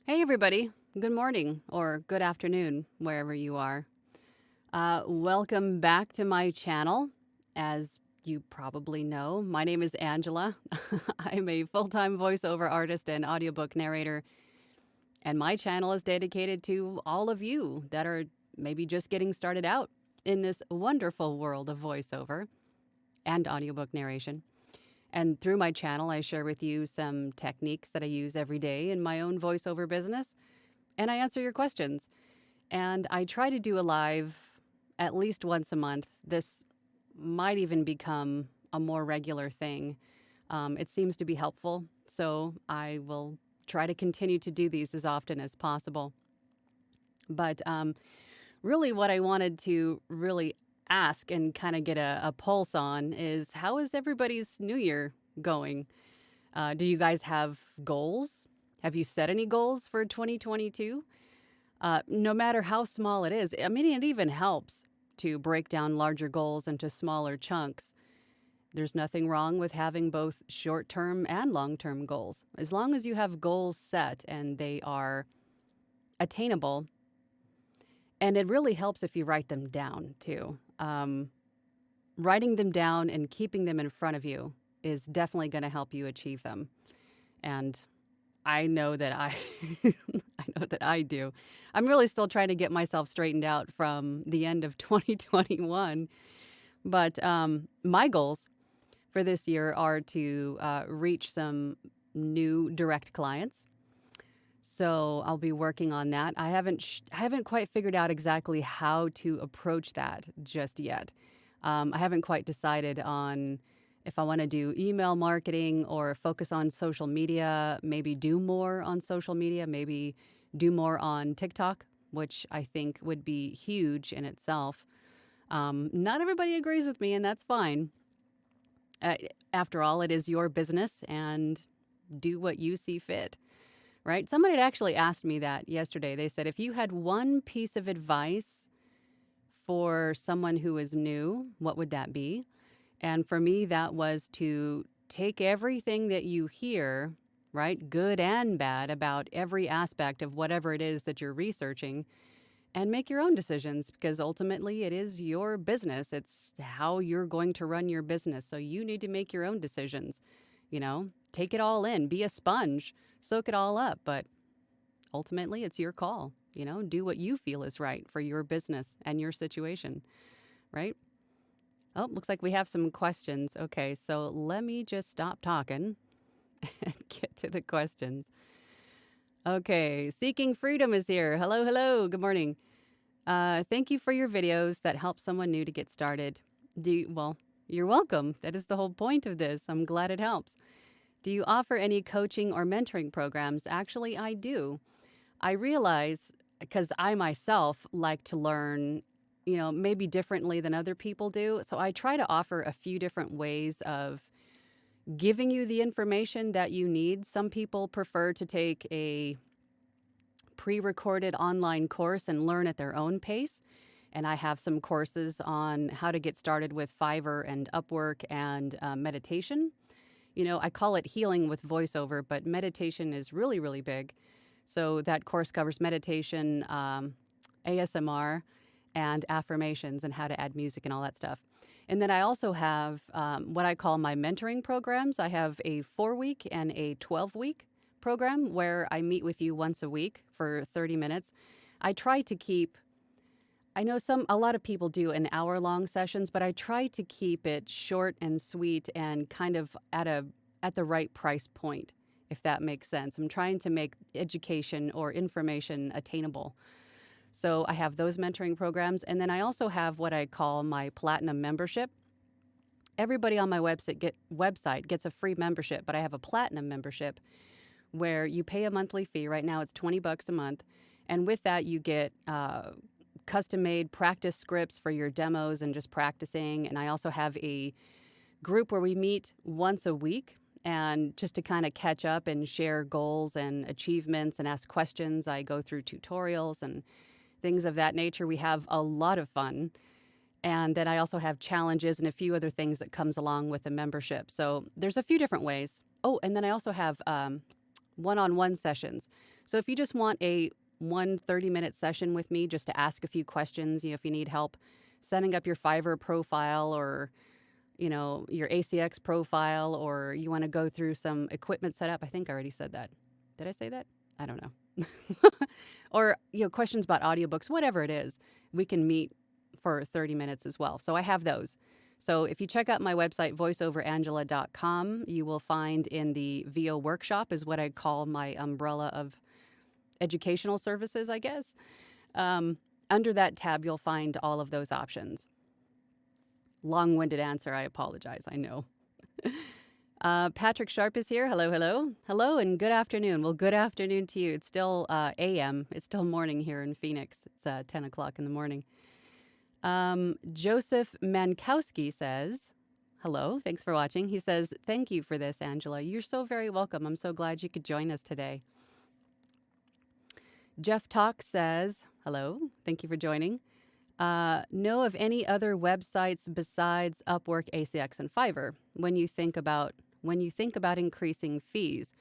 Hey, everybody. Good morning or good afternoon, wherever you are. Welcome back to my channel. As you probably know, my name is Angela. I'm a full time voiceover artist and audiobook narrator, and my channel is dedicated to all of you that are maybe just getting started out in this wonderful world of voiceover and audiobook narration. And through my channel, I share with you some techniques that I use every day in my own voiceover business, and I answer your questions. And I try to do a live at least once a month. This might even become a more regular thing. It seems to be helpful, so I will try to continue to do these as often as possible. But really, what I wanted to really ask and kind of get a pulse on is how is everybody's new year going? Do you guys have goals? Have you set any goals for 2022? No matter how small it is, I mean, it even helps to break down larger goals into smaller chunks. There's nothing wrong with having both short term and long term goals. As long as you have goals set and they are attainable, and it really helps if you write them down too. Writing them down and keeping them in front of you is definitely going to help you achieve them. And I know that I know that I do. I'm really still trying to get myself straightened out from the end of 2021. But my goals for this year are to reach some new direct clients. So I'll be working on that. I haven't quite figured out exactly how to approach that just yet. I haven't quite decided on if I want to do email marketing or focus on social media, maybe do more on social media, maybe do more on TikTok, which I think would be huge in itself. Not everybody agrees with me, and that's fine. Uh, After all, it is your business, and do what you see fit, right? Somebody had actually asked me that yesterday. They said, if you had one piece of advice for someone who is new, what would that be? And for me, that was to take everything that you hear, right, good and bad, about every aspect of whatever it is that you're researching and make your own decisions because ultimately it is your business. It's how you're going to run your business. So you need to make your own decisions. Take it all in, be a sponge, soak it all up. But ultimately, it's your call. Do what you feel is right for your business and your situation, right? Oh, looks like we have some questions. Okay, so let me just stop talking and get to the questions. Okay, Seeking Freedom is here. Hello, hello. Good morning. Thank you for your videos that help someone new to get started. Well, you're welcome. That is the whole point of this. I'm glad it helps. Do you offer any coaching or mentoring programs? Actually, I do. I realize because I myself like to learn, maybe differently than other people do. So I try to offer a few different ways of giving you the information that you need. Some people prefer to take a pre recorded online course and learn at their own pace. And I have some courses on how to get started with Fiverr and Upwork and meditation. I call it healing with voiceover, but meditation is really, really big. So that course covers meditation, ASMR, and affirmations and how to add music and all that stuff. And then I also have what I call my mentoring programs. I have a 4-week and a 12-week program where I meet with you once a week for 30 minutes. I try to keep I know a lot of people do an hour-long sessions, but I try to keep it short and sweet and kind of at the right price point, if that makes sense. I'm trying to make education or information attainable. So I have those mentoring programs, and then I also have what I call my platinum membership. Everybody on my website gets a free membership, but I have a platinum membership where you pay a monthly fee. Right now it's $20 a month, and with that you get custom-made practice scripts for your demos and just practicing. And I also have a group where we meet once a week and just to kind of catch up and share goals and achievements and ask questions. I go through tutorials and things of that nature. We have a lot of fun. And then I also have challenges and a few other things that comes along with the membership. So there's a few different ways. Oh, and then I also have one-on-one sessions. So if you just want a 30-minute session with me just to ask a few questions, if you need help setting up your Fiverr profile or, your ACX profile, or you want to go through some equipment setup. I think I already said that. Did I say that? I don't know. Or, questions about audiobooks, whatever it is, we can meet for 30 minutes as well. So I have those. So if you check out my website, voiceoverangela.com, you will find in the VO workshop is what I call my umbrella of educational services, I guess. Under that tab, you'll find all of those options. Long-winded answer. I apologize. I know. Patrick Sharp is here. Hello, hello. Hello, and good afternoon. Well, good afternoon to you. It's still AM. It's still morning here in Phoenix. It's 10 o'clock in the morning. Joseph Mankowski says, hello, thanks for watching. He says, thank you for this, Angela. You're so very welcome. I'm so glad you could join us today. Jeff Talk says, hello, thank you for joining. Know of any other websites besides Upwork, ACX, and Fiverr when you think about increasing fees?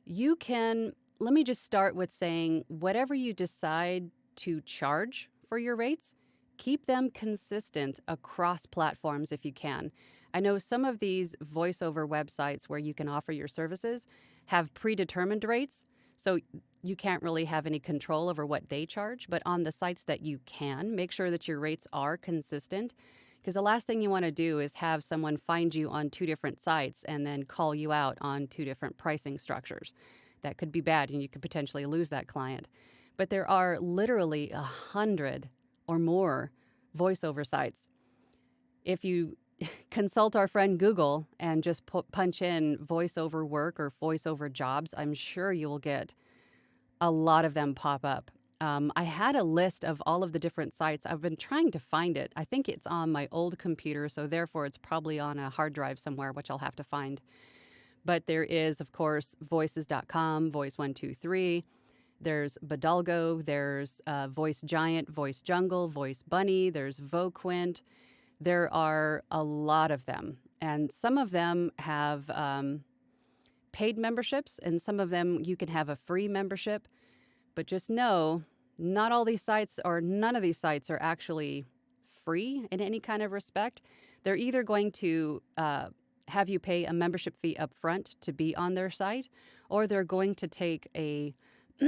You can, let me just start with saying, whatever you decide to charge for your rates, keep them consistent across platforms if you can. I know some of these voiceover websites where you can offer your services have predetermined rates, so you can't really have any control over what they charge. But on the sites that you can, make sure that your rates are consistent, because the last thing you want to do is have someone find you on 2 different sites and then call you out on 2 different pricing structures. That could be bad, and you could potentially lose that client. But there are literally 100 or more voiceover sites. If you consult our friend Google and just punch in voiceover work or voiceover jobs, I'm sure you will get a lot of them pop up. I had a list of all of the different sites. I've been trying to find it. I think it's on my old computer, so therefore it's probably on a hard drive somewhere, which I'll have to find. But there is, of course, voices.com, Voice123. There's Badalgo, there's Voice Giant, Voice Jungle, Voice Bunny, there's VoQuint. There are a lot of them. And some of them have paid memberships, and some of them you can have a free membership. But just know, not all these sites or none of these sites are actually free in any kind of respect. They're either going to have you pay a membership fee up front to be on their site, or they're going to take a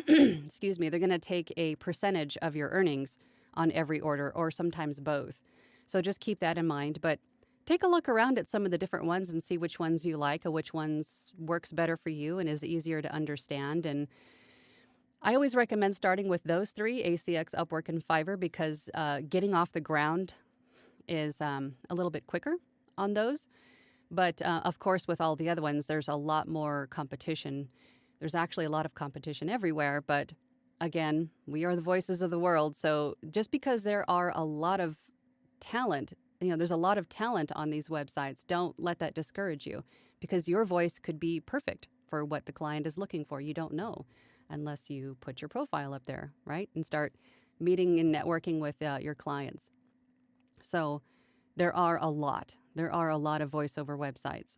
excuse me, they're going to take a percentage of your earnings on every order, or sometimes both. So just keep that in mind. But take a look around at some of the different ones and see which ones you like or which ones works better for you and is easier to understand. And I always recommend starting with those 3, ACX, Upwork, and Fiverr, because getting off the ground is a little bit quicker on those. But of course, with all the other ones, there's a lot more competition. There's actually a lot of competition everywhere, but again, we are the voices of the world. So just because there are a lot of talent, there's a lot of talent on these websites, don't let that discourage you, because your voice could be perfect for what the client is looking for. You don't know unless you put your profile up there, right? And start meeting and networking with your clients. So there are a lot of voiceover websites.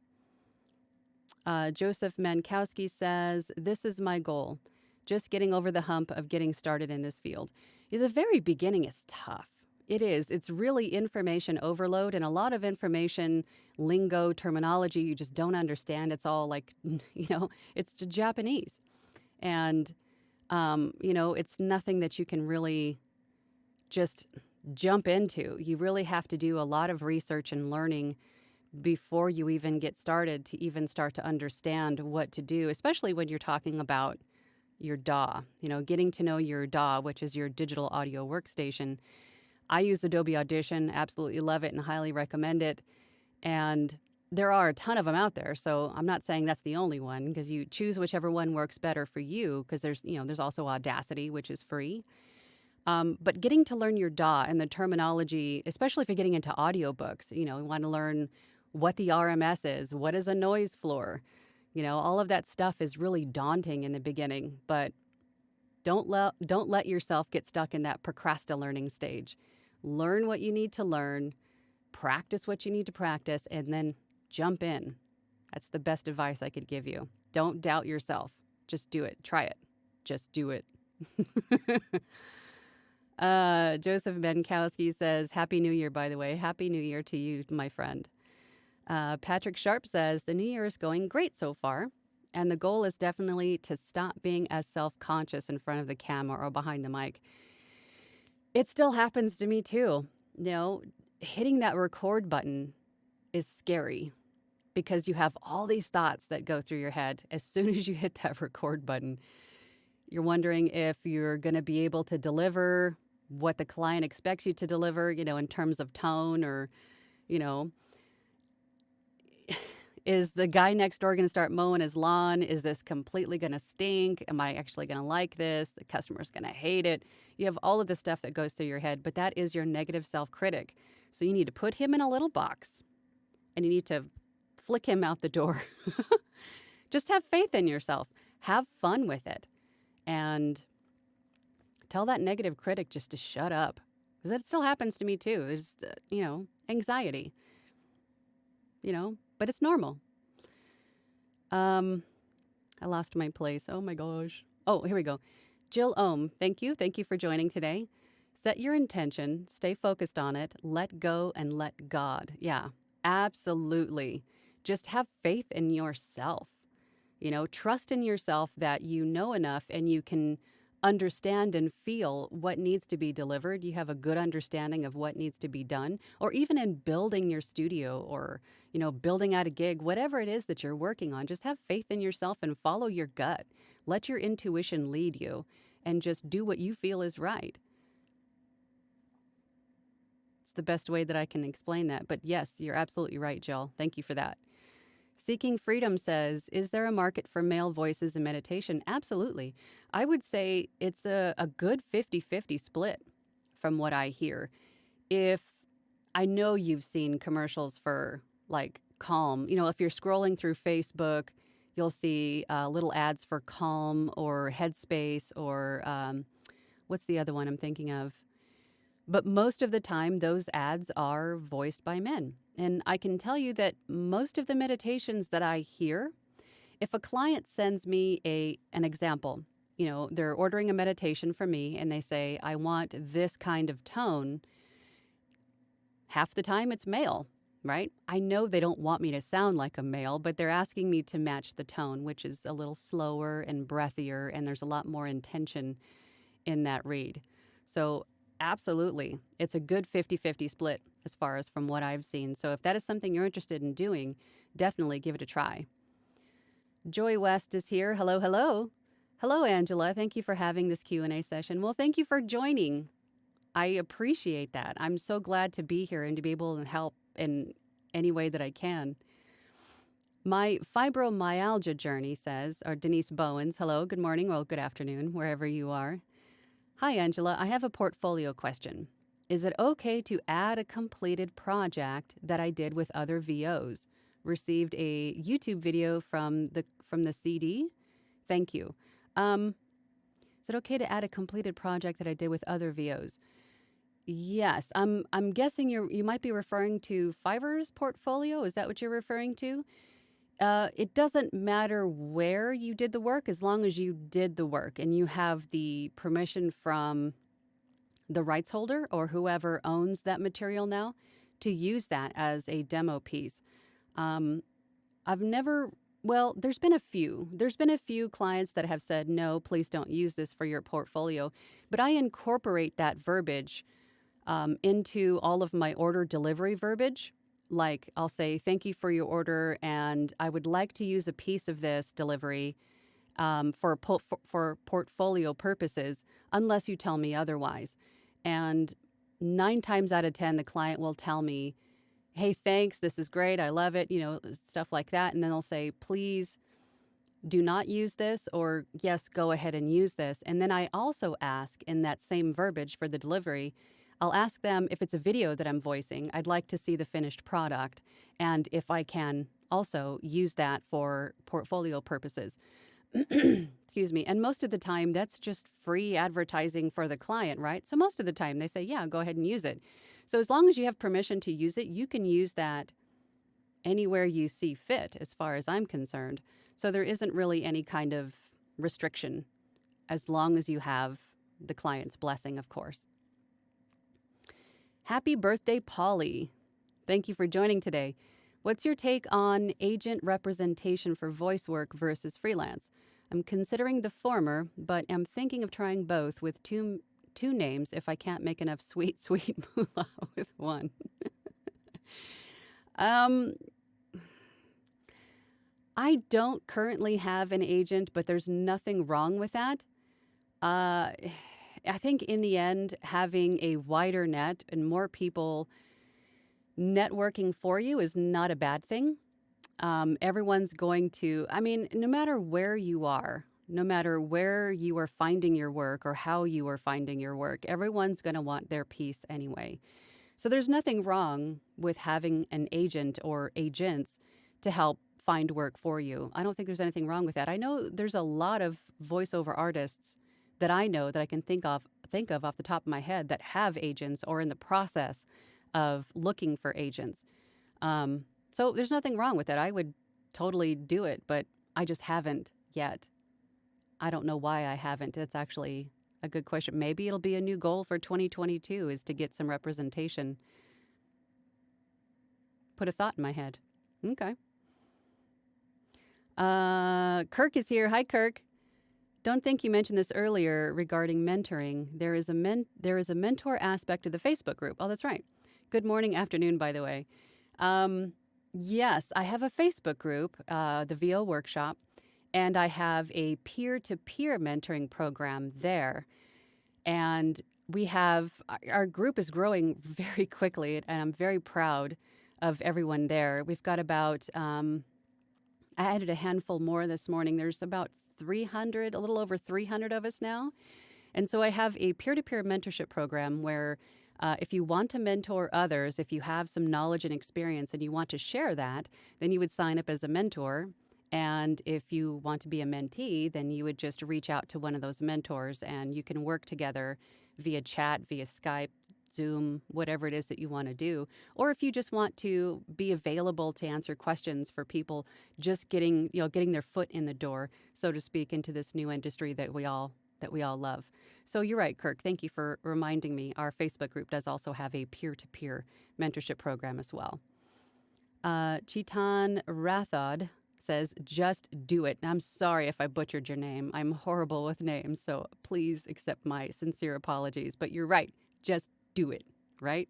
Joseph Mankowski says, this is my goal, just getting over the hump of getting started in this field. The very beginning is tough. It is. It's really information overload, and a lot of information, lingo, terminology you just don't understand. It's all like, it's Japanese. And, it's nothing that you can really just jump into. You really have to do a lot of research and learning before you even get started to even start to understand what to do, especially when you're talking about your DAW, getting to know your DAW, which is your digital audio workstation. I use Adobe Audition, absolutely love it and highly recommend it. And there are a ton of them out there. So I'm not saying that's the only one, because you choose whichever one works better for you, because there's also Audacity, which is free. But getting to learn your DAW and the terminology, especially if you're getting into audiobooks, you want to learn what the RMS is, what is a noise floor, all of that stuff is really daunting in the beginning, but don't let yourself get stuck in that procrastinating stage. Learn what you need to learn, practice what you need to practice, and then jump in. That's the best advice I could give you. Don't doubt yourself. Just do it. Try it. Just do it. Joseph Benkowski says, Happy New Year, by the way. Happy New Year to you, my friend. Patrick Sharp says, the new year is going great so far. And the goal is definitely to stop being as self-conscious in front of the camera or behind the mic. It still happens to me too. Hitting that record button is scary because you have all these thoughts that go through your head. As soon as you hit that record button, you're wondering if you're going to be able to deliver what the client expects you to deliver, in terms of tone, or, is the guy next door going to start mowing his lawn? Is this completely going to stink? Am I actually going to like this? The customer's going to hate it. You have all of this stuff that goes through your head, but that is your negative self-critic. So you need to put him in a little box and you need to flick him out the door. Just have faith in yourself. Have fun with it. And tell that negative critic just to shut up. Because that still happens to me too. There's, anxiety. But it's normal. I lost my place. Oh my gosh. Oh, here we go. Jill Ohm, thank you. Thank you for joining today. Set your intention, stay focused on it, let go and let God. Yeah, absolutely. Just have faith in yourself. Trust in yourself that you know enough and you can understand and feel what needs to be delivered. You have a good understanding of what needs to be done, or even in building your studio or, building out a gig, whatever it is that you're working on, just have faith in yourself and follow your gut. Let your intuition lead you and just do what you feel is right. It's the best way that I can explain that. But yes, you're absolutely right, Jill. Thank you for that. Seeking Freedom says, is there a market for male voices in meditation? Absolutely. I would say it's a good 50-50 split from what I hear. If I know you've seen commercials for like Calm, if you're scrolling through Facebook, you'll see little ads for Calm or Headspace or what's the other one I'm thinking of? But most of the time, those ads are voiced by men. And I can tell you that most of the meditations that I hear, if a client sends me an example, they're ordering a meditation from me and they say, I want this kind of tone, half the time it's male, right? I know they don't want me to sound like a male, but they're asking me to match the tone, which is a little slower and breathier, and there's a lot more intention in that read. So absolutely. It's a good 50-50 split as far as from what I've seen. So if that is something you're interested in doing, definitely give it a try. Joy West is here. Hello, hello. Hello, Angela. Thank you for having this Q&A session. Well, thank you for joining. I appreciate that. I'm so glad to be here and to be able to help in any way that I can. My fibromyalgia journey says, or Denise Bowens, hello, good morning, well, good afternoon, wherever you are. Hi, Angela. I have a portfolio question. Is it okay to add a completed project that I did with other VOs? Received a YouTube video from the CD. Thank you. Is it okay to add a completed project that I did with other VOs? Yes. I'm guessing you might be referring to Fiverr's portfolio. Is that what you're referring to? It doesn't matter where you did the work as long as you did the work and you have the permission from the rights holder or whoever owns that material now to use that as a demo piece. There's been a few clients that have said, no, please don't use this for your portfolio. But I incorporate that verbiage into all of my order delivery verbiage. Like I'll say, thank you for your order, and I would like to use a piece of this delivery for portfolio purposes, unless you tell me otherwise. And 9 times out of 10, the client will tell me, hey, thanks, this is great, I love it, stuff like that. And then they'll say, please do not use this, or yes, go ahead and use this. And then I also ask in that same verbiage for the delivery, I'll ask them if it's a video that I'm voicing, I'd like to see the finished product. And if I can also use that for portfolio purposes. Excuse me. And most of the time, that's just free advertising for the client, right? So most of the time they say, yeah, go ahead and use it. So as long as you have permission to use it, you can use that anywhere you see fit, as far as I'm concerned. So there isn't really any kind of restriction, as long as you have the client's blessing, of course. Happy birthday, Polly. Thank you for joining today. What's your take on agent representation for voice work versus freelance? I'm considering the former, but am thinking of trying both with two names if I can't make enough sweet moolah with one. I don't currently have an agent, but there's nothing wrong with that. I think in the end, having a wider net and more people networking for you is not a bad thing. Everyone's going to, no matter where you are, no matter where you are finding your work or how you are finding your work, everyone's going to want their piece anyway. So there's nothing wrong with having an agent or agents to help find work for you. I don't think there's anything wrong with that. I know there's a lot of voiceover artists that I know that I can think of off the top of my head that have agents or in the process of looking for agents. So there's nothing wrong with it. I would totally do it, but I just haven't yet. I don't know why I haven't. That's actually a good question. Maybe it'll be a new goal for 2022 is to get some representation. Put a thought in my head. Okay. Kirk is here. Hi, Kirk. Don't think you mentioned this earlier regarding mentoring. There is a mentor aspect of the Facebook group. Oh, that's right. Good morning, afternoon, by the way. Yes, I have a Facebook group, the VO Workshop, and I have a peer-to-peer mentoring program there. And our group is growing very quickly, and I'm very proud of everyone there. We've got about, I added a handful more this morning. There's about 300, a little over 300 of us now. And so I have a peer-to-peer mentorship program where if you want to mentor others, if you have some knowledge and experience and you want to share that, then you would sign up as a mentor. And if you want to be a mentee, then you would just reach out to one of those mentors and you can work together via chat, via Skype, Zoom, whatever it is that you want to do. Or if you just want to be available to answer questions for people just getting their foot in the door, so to speak, into this new industry that we all love. So you're right, Kirk. Thank you for reminding me. Our Facebook group does also have a peer-to-peer mentorship program as well. Chetan Rathod says, just do it. And I'm sorry if I butchered your name. I'm horrible with names, so please accept my sincere apologies. But you're right. Just do it, right?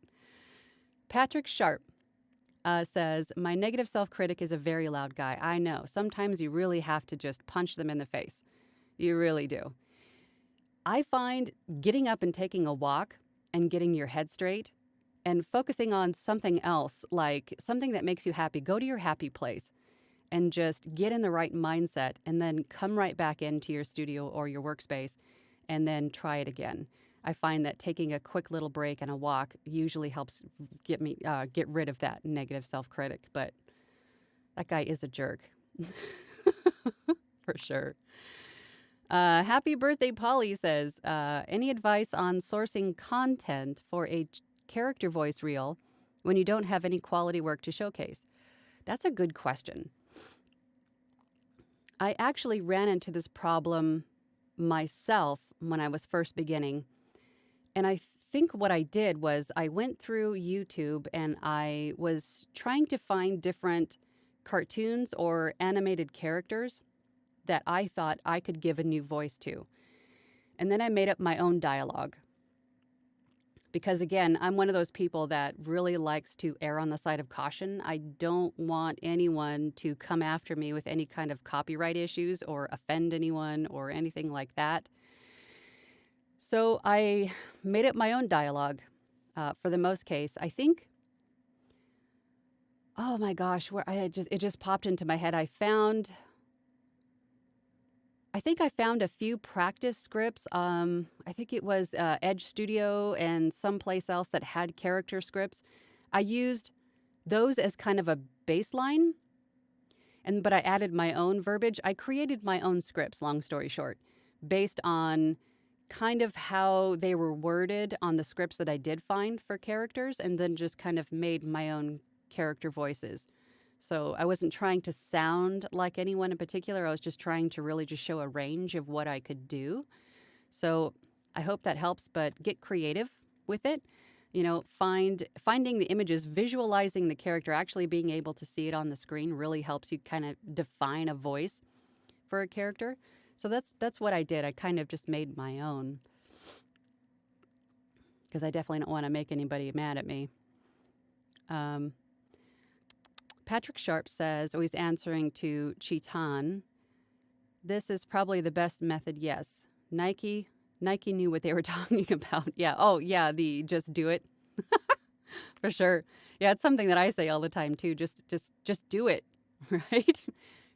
Patrick Sharp says, my negative self-critic is a very loud guy. I know. Sometimes you really have to just punch them in the face. You really do. I find getting up and taking a walk and getting your head straight and focusing on something else, like something that makes you happy. Go to your happy place and just get in the right mindset and then come right back into your studio or your workspace and then try it again. I find that taking a quick little break and a walk usually helps get rid of that negative self-critic. But that guy is a jerk. For sure. Happy birthday, Polly says, any advice on sourcing content for a character voice reel when you don't have any quality work to showcase? That's a good question. I actually ran into this problem myself when I was first beginning. And I think what I did was I went through YouTube and I was trying to find different cartoons or animated characters that I thought I could give a new voice to. And then I made up my own dialogue. Because again, I'm one of those people that really likes to err on the side of caution. I don't want anyone to come after me with any kind of copyright issues or offend anyone or anything like that. So I made up my own dialogue for the most case. I think, oh my gosh, it just popped into my head. I think I found a few practice scripts. I think it was Edge Studio and someplace else that had character scripts. I used those as kind of a baseline, but I added my own verbiage. I created my own scripts, long story short, based on kind of how they were worded on the scripts that I did find for characters, and then just kind of made my own character voices So I wasn't trying to sound like anyone in particular. I was just trying to really just show a range of what I could do. So I hope that helps, but get creative with it. Finding the images, visualizing the character, actually being able to see it on the screen really helps you kind of define a voice for a character. So that's what I did. I kind of just made my own because I definitely don't want to make anybody mad at me. Patrick Sharp says, he's answering to Chetan, this is probably the best method, yes. Nike knew what they were talking about. Yeah. Oh, yeah, the just do it. For sure. Yeah, it's something that I say all the time too. Just do it, right?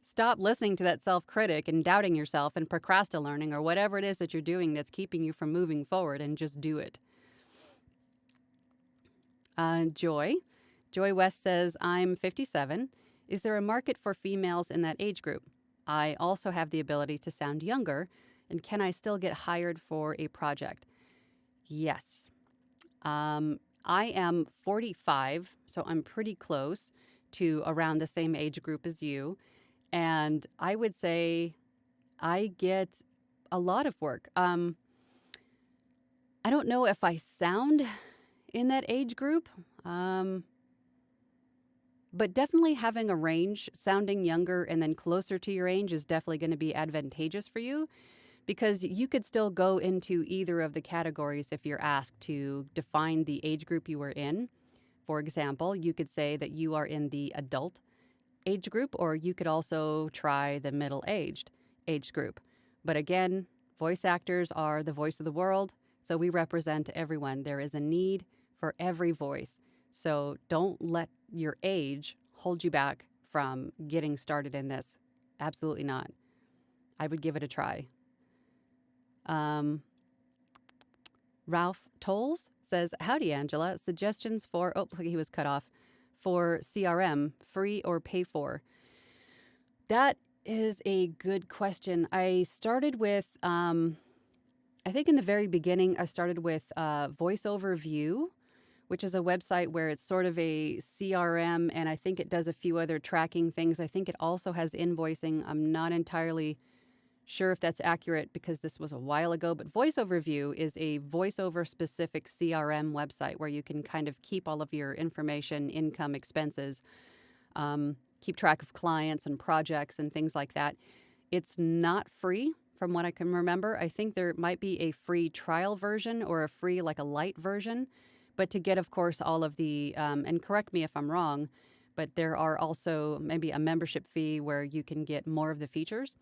Stop listening to that self-critic and doubting yourself and procrastinating or whatever it is that you're doing that's keeping you from moving forward, and just do it. Joy West says, I'm 57. Is there a market for females in that age group? I also have the ability to sound younger, and can I still get hired for a project? Yes. I am 45, so I'm pretty close to around the same age group as you. And I would say I get a lot of work. I don't know if I sound in that age group, but definitely having a range, sounding younger and then closer to your age is definitely going to be advantageous for you, because you could still go into either of the categories if you're asked to define the age group you were in. For example, you could say that you are in the adult age group, or you could also try the middle-aged age group. But again, voice actors are the voice of the world, so we represent everyone. There is a need for every voice. So don't let your age hold you back from getting started in this. Absolutely not. I would give it a try. Ralph Tolles says, howdy, Angela. Suggestions for, looks like he was cut off, for CRM, free or pay for? That is a good question. I started with, I think in the very beginning, I started with VoiceOverView, which is a website where it's sort of a CRM, and I think it does a few other tracking things. I think it also has invoicing. I'm not entirely sure if that's accurate because this was a while ago, but VoiceOverView is a voiceover specific CRM website where you can kind of keep all of your information, income, expenses, keep track of clients and projects and things like that. It's not free from what I can remember. I think there might be a free trial version or a free, like a light version, but to get, of course, all of the, and correct me if I'm wrong, but there are also maybe a membership fee where you can get more of the features.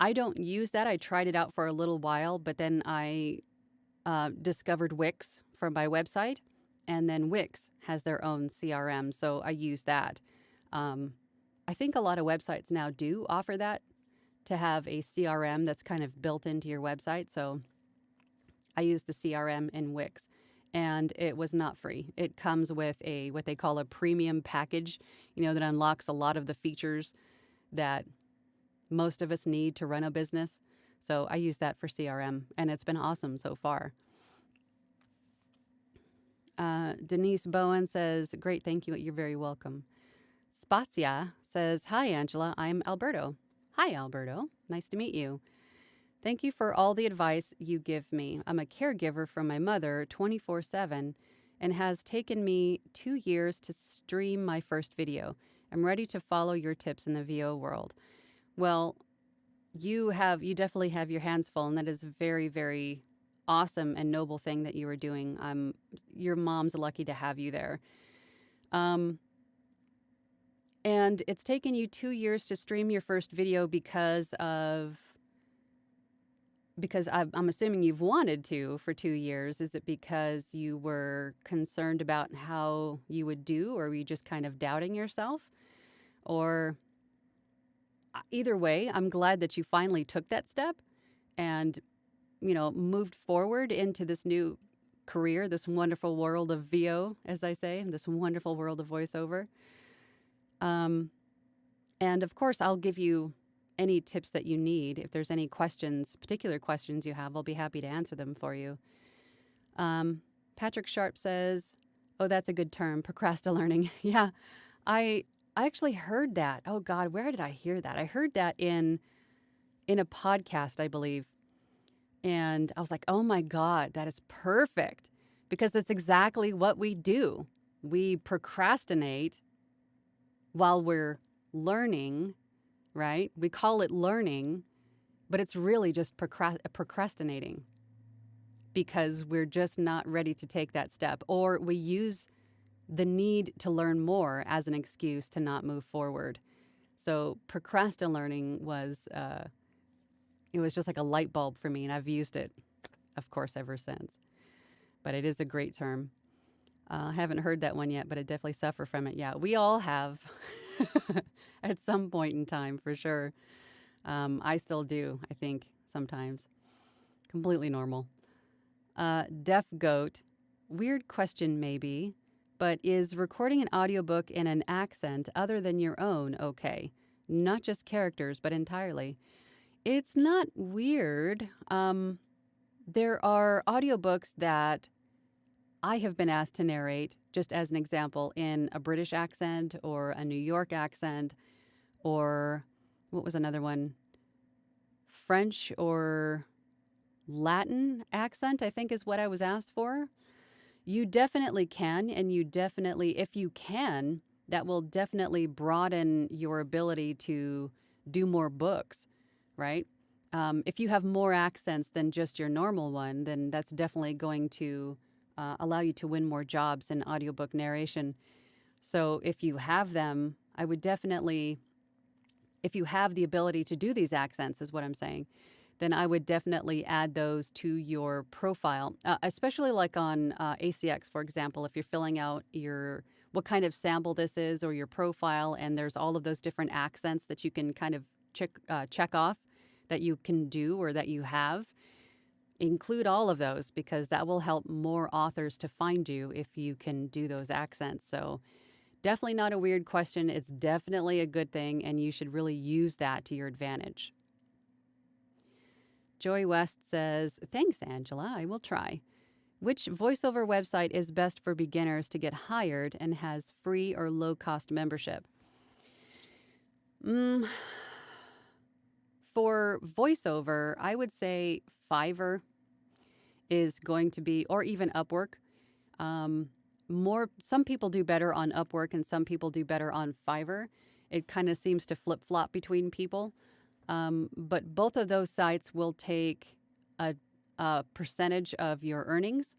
I don't use that. I tried it out for a little while, but then I discovered Wix from my website, and then Wix has their own CRM, so I use that. I think a lot of websites now do offer that, to have a CRM that's kind of built into your website. So I use the CRM in Wix, and it was not free. It comes with a what they call a premium package, that unlocks a lot of the features that most of us need to run a business. So I use that for CRM, and it's been awesome so far. Denise Bowen says, great, thank you. You're very welcome. Spazia says, hi, Angela. I'm Alberto. Hi, Alberto. Nice to meet you. Thank you for all the advice you give me. I'm a caregiver for my mother 24/7, and has taken me 2 years to stream my first video. I'm ready to follow your tips in the VO world. Well, you definitely have your hands full, and that is a very, very awesome and noble thing that you are doing. Your mom's lucky to have you there. And it's taken you 2 years to stream your first video because I'm assuming you've wanted to for 2 years. Is it because you were concerned about how you would do, or were you just kind of doubting yourself? Or either way, I'm glad that you finally took that step and, moved forward into this new career, this wonderful world of VO, as I say, this wonderful world of voiceover. And of course, I'll give you any tips that you need. If there's any particular questions you have, I'll be happy to answer them for you. Patrick Sharp says, oh, that's a good term, procrastinating. Yeah, I I actually heard that. Oh God, where did I hear that? I heard that in a podcast, I believe. And I was like, oh my God, that is perfect. Because that's exactly what we do. We procrastinate while we're learning, right? We call it learning, but it's really just procrastinating because we're just not ready to take that step. Or we use the need to learn more as an excuse to not move forward. So procrastinating it was just like a light bulb for me, and I've used it, of course, ever since. But it is a great term. I haven't heard that one yet, but I definitely suffer from it. Yeah, we all have at some point in time, for sure. I still do, I think, sometimes. Completely normal. Deaf Goat, weird question maybe, but is recording an audiobook in an accent other than your own okay? Not just characters, but entirely. It's not weird. There are audiobooks that I have been asked to narrate, just as an example, in a British accent or a New York accent, or what was another one? French or Latin accent, I think is what I was asked for. You definitely can, and you definitely, if you can, that will definitely broaden your ability to do more books, right? If you have more accents than just your normal one, then that's definitely going to allow you to win more jobs in audiobook narration. So if you have them, I would definitely, if you have the ability to do these accents, is what I'm saying, then I would definitely add those to your profile, especially like on ACX, for example, if you're filling out what kind of sample this is or your profile, and there's all of those different accents that you can kind of check off that you can do or that you have. Include all of those because that will help more authors to find you if you can do those accents. So definitely not a weird question. It's definitely a good thing, and you should really use that to your advantage. Joy West says, thanks, Angela. I will try. Which voiceover website is best for beginners to get hired and has free or low-cost membership? For voiceover, I would say Fiverr is going to be, or even Upwork. Some people do better on Upwork and some people do better on Fiverr. It kind of seems to flip-flop between people. But both of those sites will take a percentage of your earnings.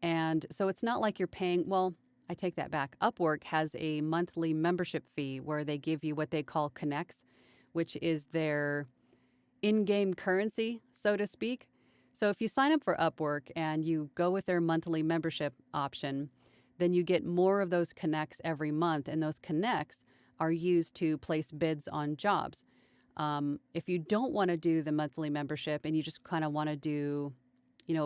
And so it's not like you're paying, well, I take that back. Upwork has a monthly membership fee where they give you what they call connects, which is their in-game currency, so to speak. So if you sign up for Upwork and you go with their monthly membership option, then you get more of those connects every month. And those connects are used to place bids on jobs. If you don't want to do the monthly membership and you just kind of want to do,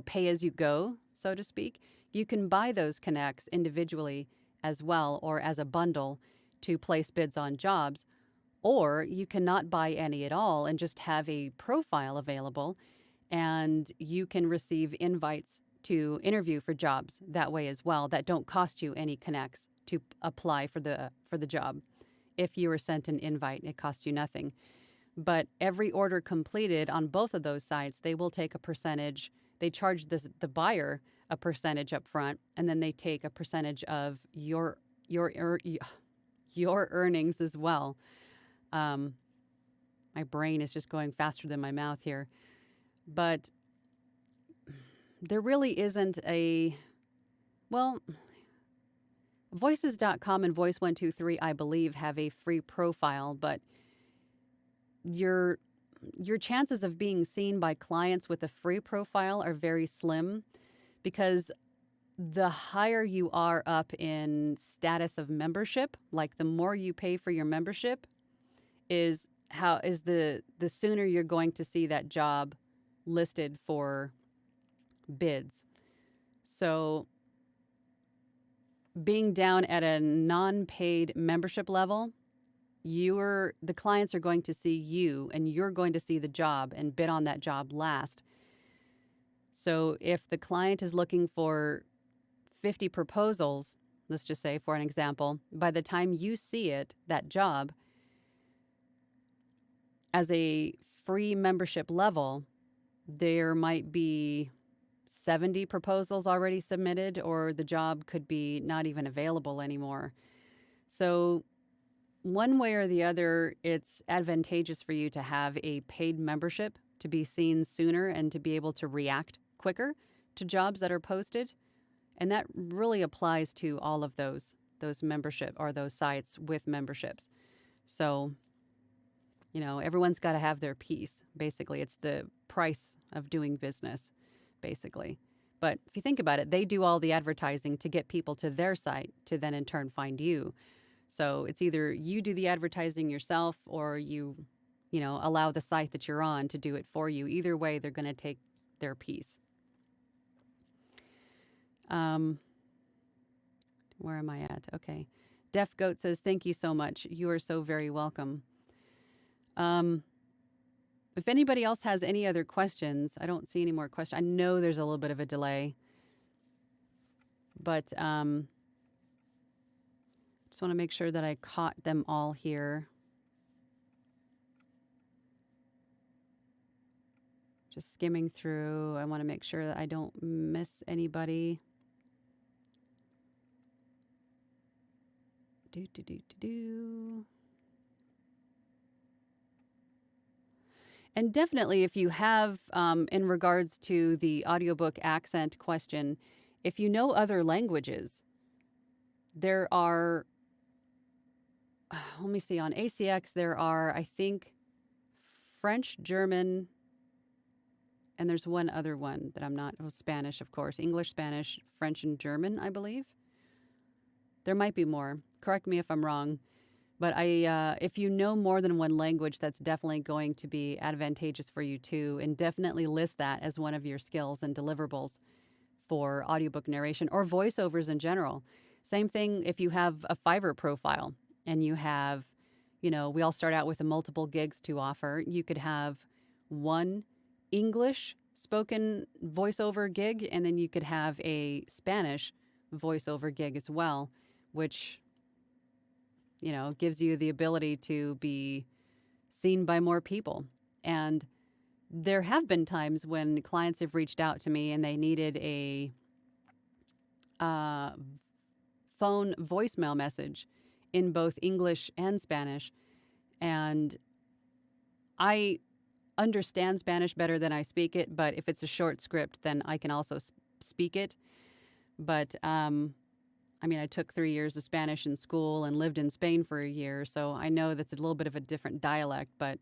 pay as you go, so to speak, you can buy those connects individually as well or as a bundle to place bids on jobs. Or you cannot buy any at all and just have a profile available, and you can receive invites to interview for jobs that way as well that don't cost you any connects to apply for the job. If you were sent an invite, it costs you nothing. But every order completed on both of those sites, they will take a percentage. They charge the buyer a percentage up front, and then they take a percentage of your earnings as well. My brain is just going faster than my mouth here. But there really isn't voices.com and Voice123, I believe, have a free profile, but your chances of being seen by clients with a free profile are very slim because the higher you are up in status of membership, like the more you pay for your membership, is the sooner you're going to see that job listed for bids. So being down at a non-paid membership level, the clients are going to see you and you're going to see the job and bid on that job last. So if the client is looking for 50 proposals let's just say for an example, by the time you see it, that job, as a free membership level, there might be 70 proposals already submitted, or the job could be not even available anymore. So one way or the other, it's advantageous for you to have a paid membership to be seen sooner and to be able to react quicker to jobs that are posted. And that really applies to all of those membership or those sites with memberships. So, everyone's got to have their piece. Basically, it's the price of doing business, basically. But if you think about it, they do all the advertising to get people to their site to then in turn find you. So it's either you do the advertising yourself or you allow the site that you're on to do it for you. Either way, they're going to take their piece. Where am I at? Okay. Deaf Goat says, thank you so much. You are so very welcome. If anybody else has any other questions, I don't see any more questions. I know there's a little bit of a delay, but just want to make sure that I caught them all here. Just skimming through. I want to make sure that I don't miss anybody. And definitely, if you have, in regards to the audiobook accent question, if you know other languages, there are, let me see, on ACX, there are, I think, French, German, and there's one other one that I'm not, Spanish, of course, English, Spanish, French, and German, I believe. There might be more. Correct me if I'm wrong. But if you know more than one language, that's definitely going to be advantageous for you too, and definitely list that as one of your skills and deliverables for audiobook narration or voiceovers in general. Same thing if you have a Fiverr profile and you have, we all start out with multiple gigs to offer. You could have one English spoken voiceover gig, and then you could have a Spanish voiceover gig as well, which gives you the ability to be seen by more people. And there have been times when clients have reached out to me and they needed a phone voicemail message in both English and Spanish. And I understand Spanish better than I speak it, but if it's a short script, then I can also speak it. But I took 3 years of Spanish in school and lived in Spain for a year, so I know that's a little bit of a different dialect, but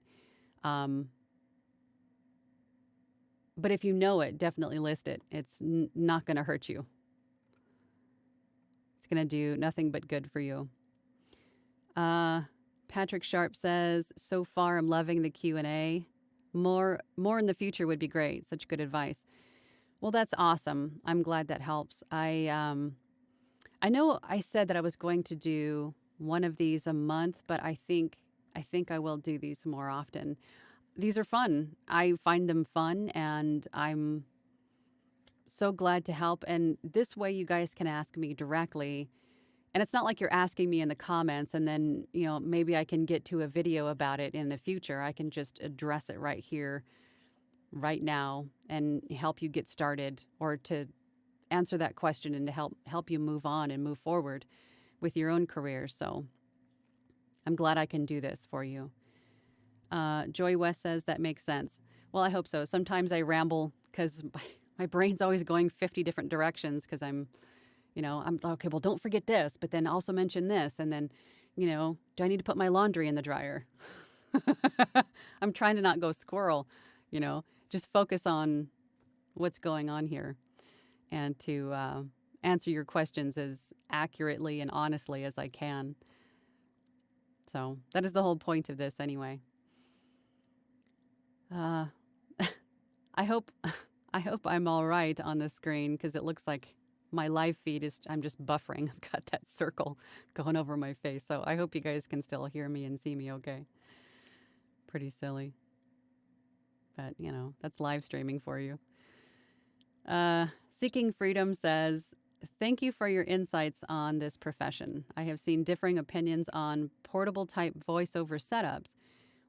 if you know it, definitely list it. It's not going to hurt you. It's going to do nothing but good for you. Patrick Sharp says, so far I'm loving the Q&A. More in the future would be great. Such good advice. Well, that's awesome. I'm glad that helps. I know I said that I was going to do one of these a month, but I think I will do these more often. These are fun. I find them fun, and I'm so glad to help. And this way you guys can ask me directly. And it's not like you're asking me in the comments and then, maybe I can get to a video about it in the future. I can just address it right here, right now, and help you get started, or to answer that question and to help you move on and move forward with your own career. So I'm glad I can do this for you. Joy West says that makes sense. Well, I hope so. Sometimes I ramble because my brain's always going 50 different directions because I'm okay, well, don't forget this, but then also mention this. And then, do I need to put my laundry in the dryer? I'm trying to not go squirrel, just focus on what's going on here, and to answer your questions as accurately and honestly as I can. So that is the whole point of this anyway. I hope I'm all right on the screen, because it looks like my live feed I'm just buffering. I've got that circle going over my face. So I hope you guys can still hear me and see me okay. Pretty silly. But, that's live streaming for you. Seeking Freedom says, thank you for your insights on this profession. I have seen differing opinions on portable type voiceover setups.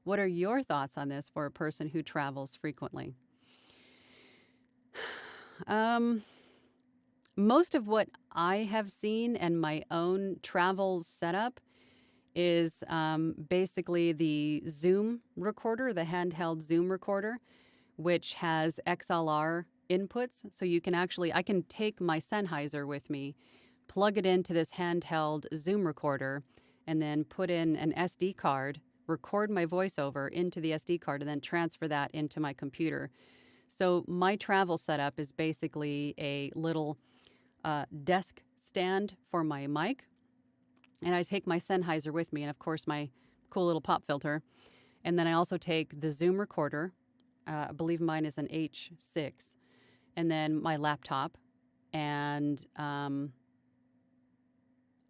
What are your thoughts on this for a person who travels frequently? Um, Most of what I have seen and my own travel setup is basically the Zoom recorder, the handheld Zoom recorder, which has XLR inputs. So you can actually, I can take my Sennheiser with me, plug it into this handheld Zoom recorder, and then put in an SD card, record my voiceover into the SD card, and then transfer that into my computer. So my travel setup is basically a little desk stand for my mic, and I take my Sennheiser with me, and of course my cool little pop filter. And then I also take the Zoom recorder. I believe mine is an H6, and then my laptop, and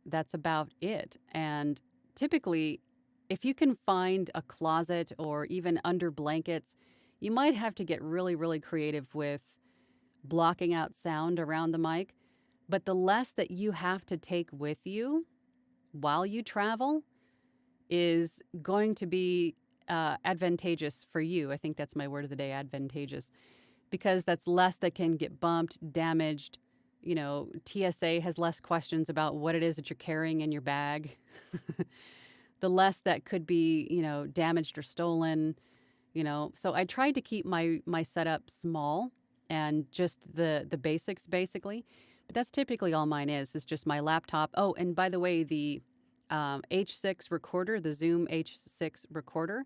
that's about it. And typically, if you can find a closet or even under blankets, you might have to get really, really creative with blocking out sound around the mic. But the less that you have to take with you while you travel is going to be advantageous for you. I think that's my word of the day, advantageous, because that's less that can get bumped, damaged. You know, TSA has less questions about what it is that you're carrying in your bag. The less that could be, damaged or stolen, So I tried to keep my setup small and just the basics basically. But that's typically all mine is just my laptop. Oh, and by the way, the H6 recorder, the Zoom H6 recorder,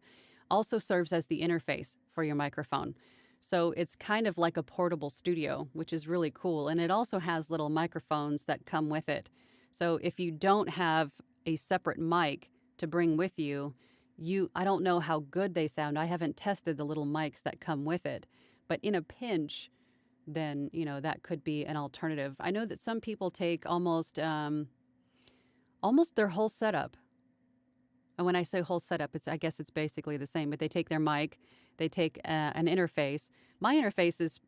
also serves as the interface for your microphone. So it's kind of like a portable studio, which is really cool. And it also has little microphones that come with it. So if you don't have a separate mic to bring with you, I don't know how good they sound. I haven't tested the little mics that come with it. But in a pinch, then, that could be an alternative. I know that some people take almost their whole setup. And when I say whole setup, I guess it's basically the same, but they take their mic, they take an interface. My interface is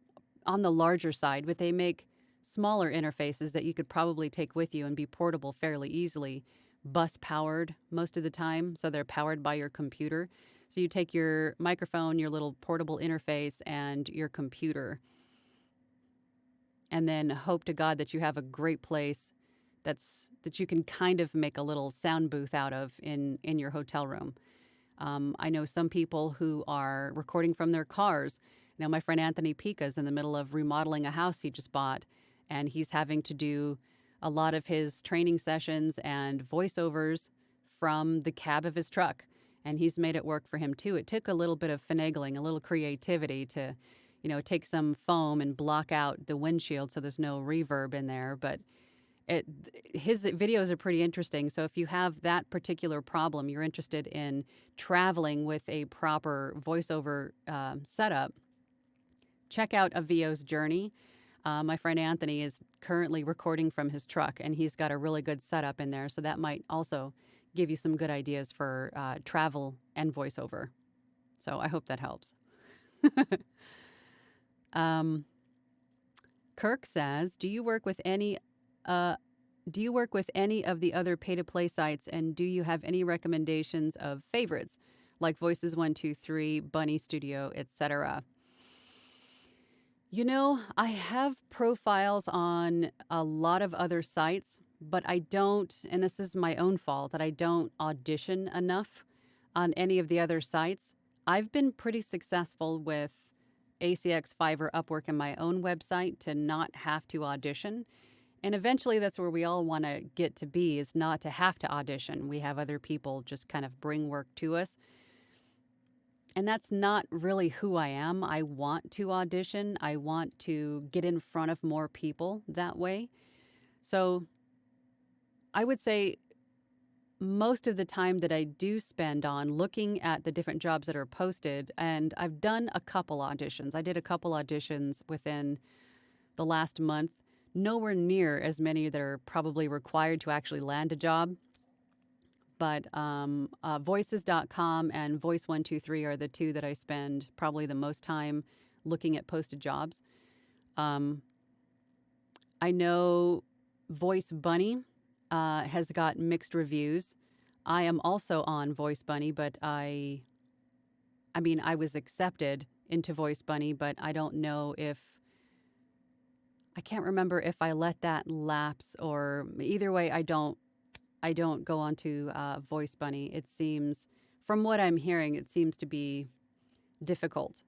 on the larger side, but they make smaller interfaces that you could probably take with you and be portable fairly easily, bus powered most of the time. So they're powered by your computer. So you take your microphone, your little portable interface, and your computer, and then hope to God that you have a great place that you can kind of make a little sound booth out of in your hotel room. I know some people who are recording from their cars. My friend Anthony Pica is in the middle of remodeling a house he just bought, and he's having to do a lot of his training sessions and voiceovers from the cab of his truck, and he's made it work for him too. It took a little bit of finagling, a little creativity to, take some foam and block out the windshield so there's no reverb in there, but his videos are pretty interesting. So if you have that particular problem, you're interested in traveling with a proper voiceover setup, check out a VO's journey. My friend Anthony is currently recording from his truck, and he's got a really good setup in there. So that might also give you some good ideas for travel and voiceover. So I hope that helps. Kirk says, do you work with any of the other pay-to-play sites, and do you have any recommendations of favorites like Voices 123, Bunny Studio, etc.? I have profiles on a lot of other sites, but I don't, and this is my own fault, that I don't audition enough on any of the other sites. I've been pretty successful with ACX, Fiverr, Upwork, and my own website to not have to audition. And eventually that's where we all want to get to be, is not to have to audition. We have other people just kind of bring work to us. And that's not really who I am. I want to audition. I want to get in front of more people that way. So I would say most of the time that I do spend on looking at the different jobs that are posted, and I've done a couple auditions. I did a couple auditions within the last month. Nowhere near as many that are probably required to actually land a job. But voices.com and Voice123 are the two that I spend probably the most time looking at posted jobs. I know Voice Bunny has got mixed reviews. I am also on Voice Bunny, but I mean, I was accepted into Voice Bunny, but I don't know if I can't remember if I let that lapse or either way. I don't go onto Voice Bunny. It seems, from what I'm hearing, it seems to be difficult.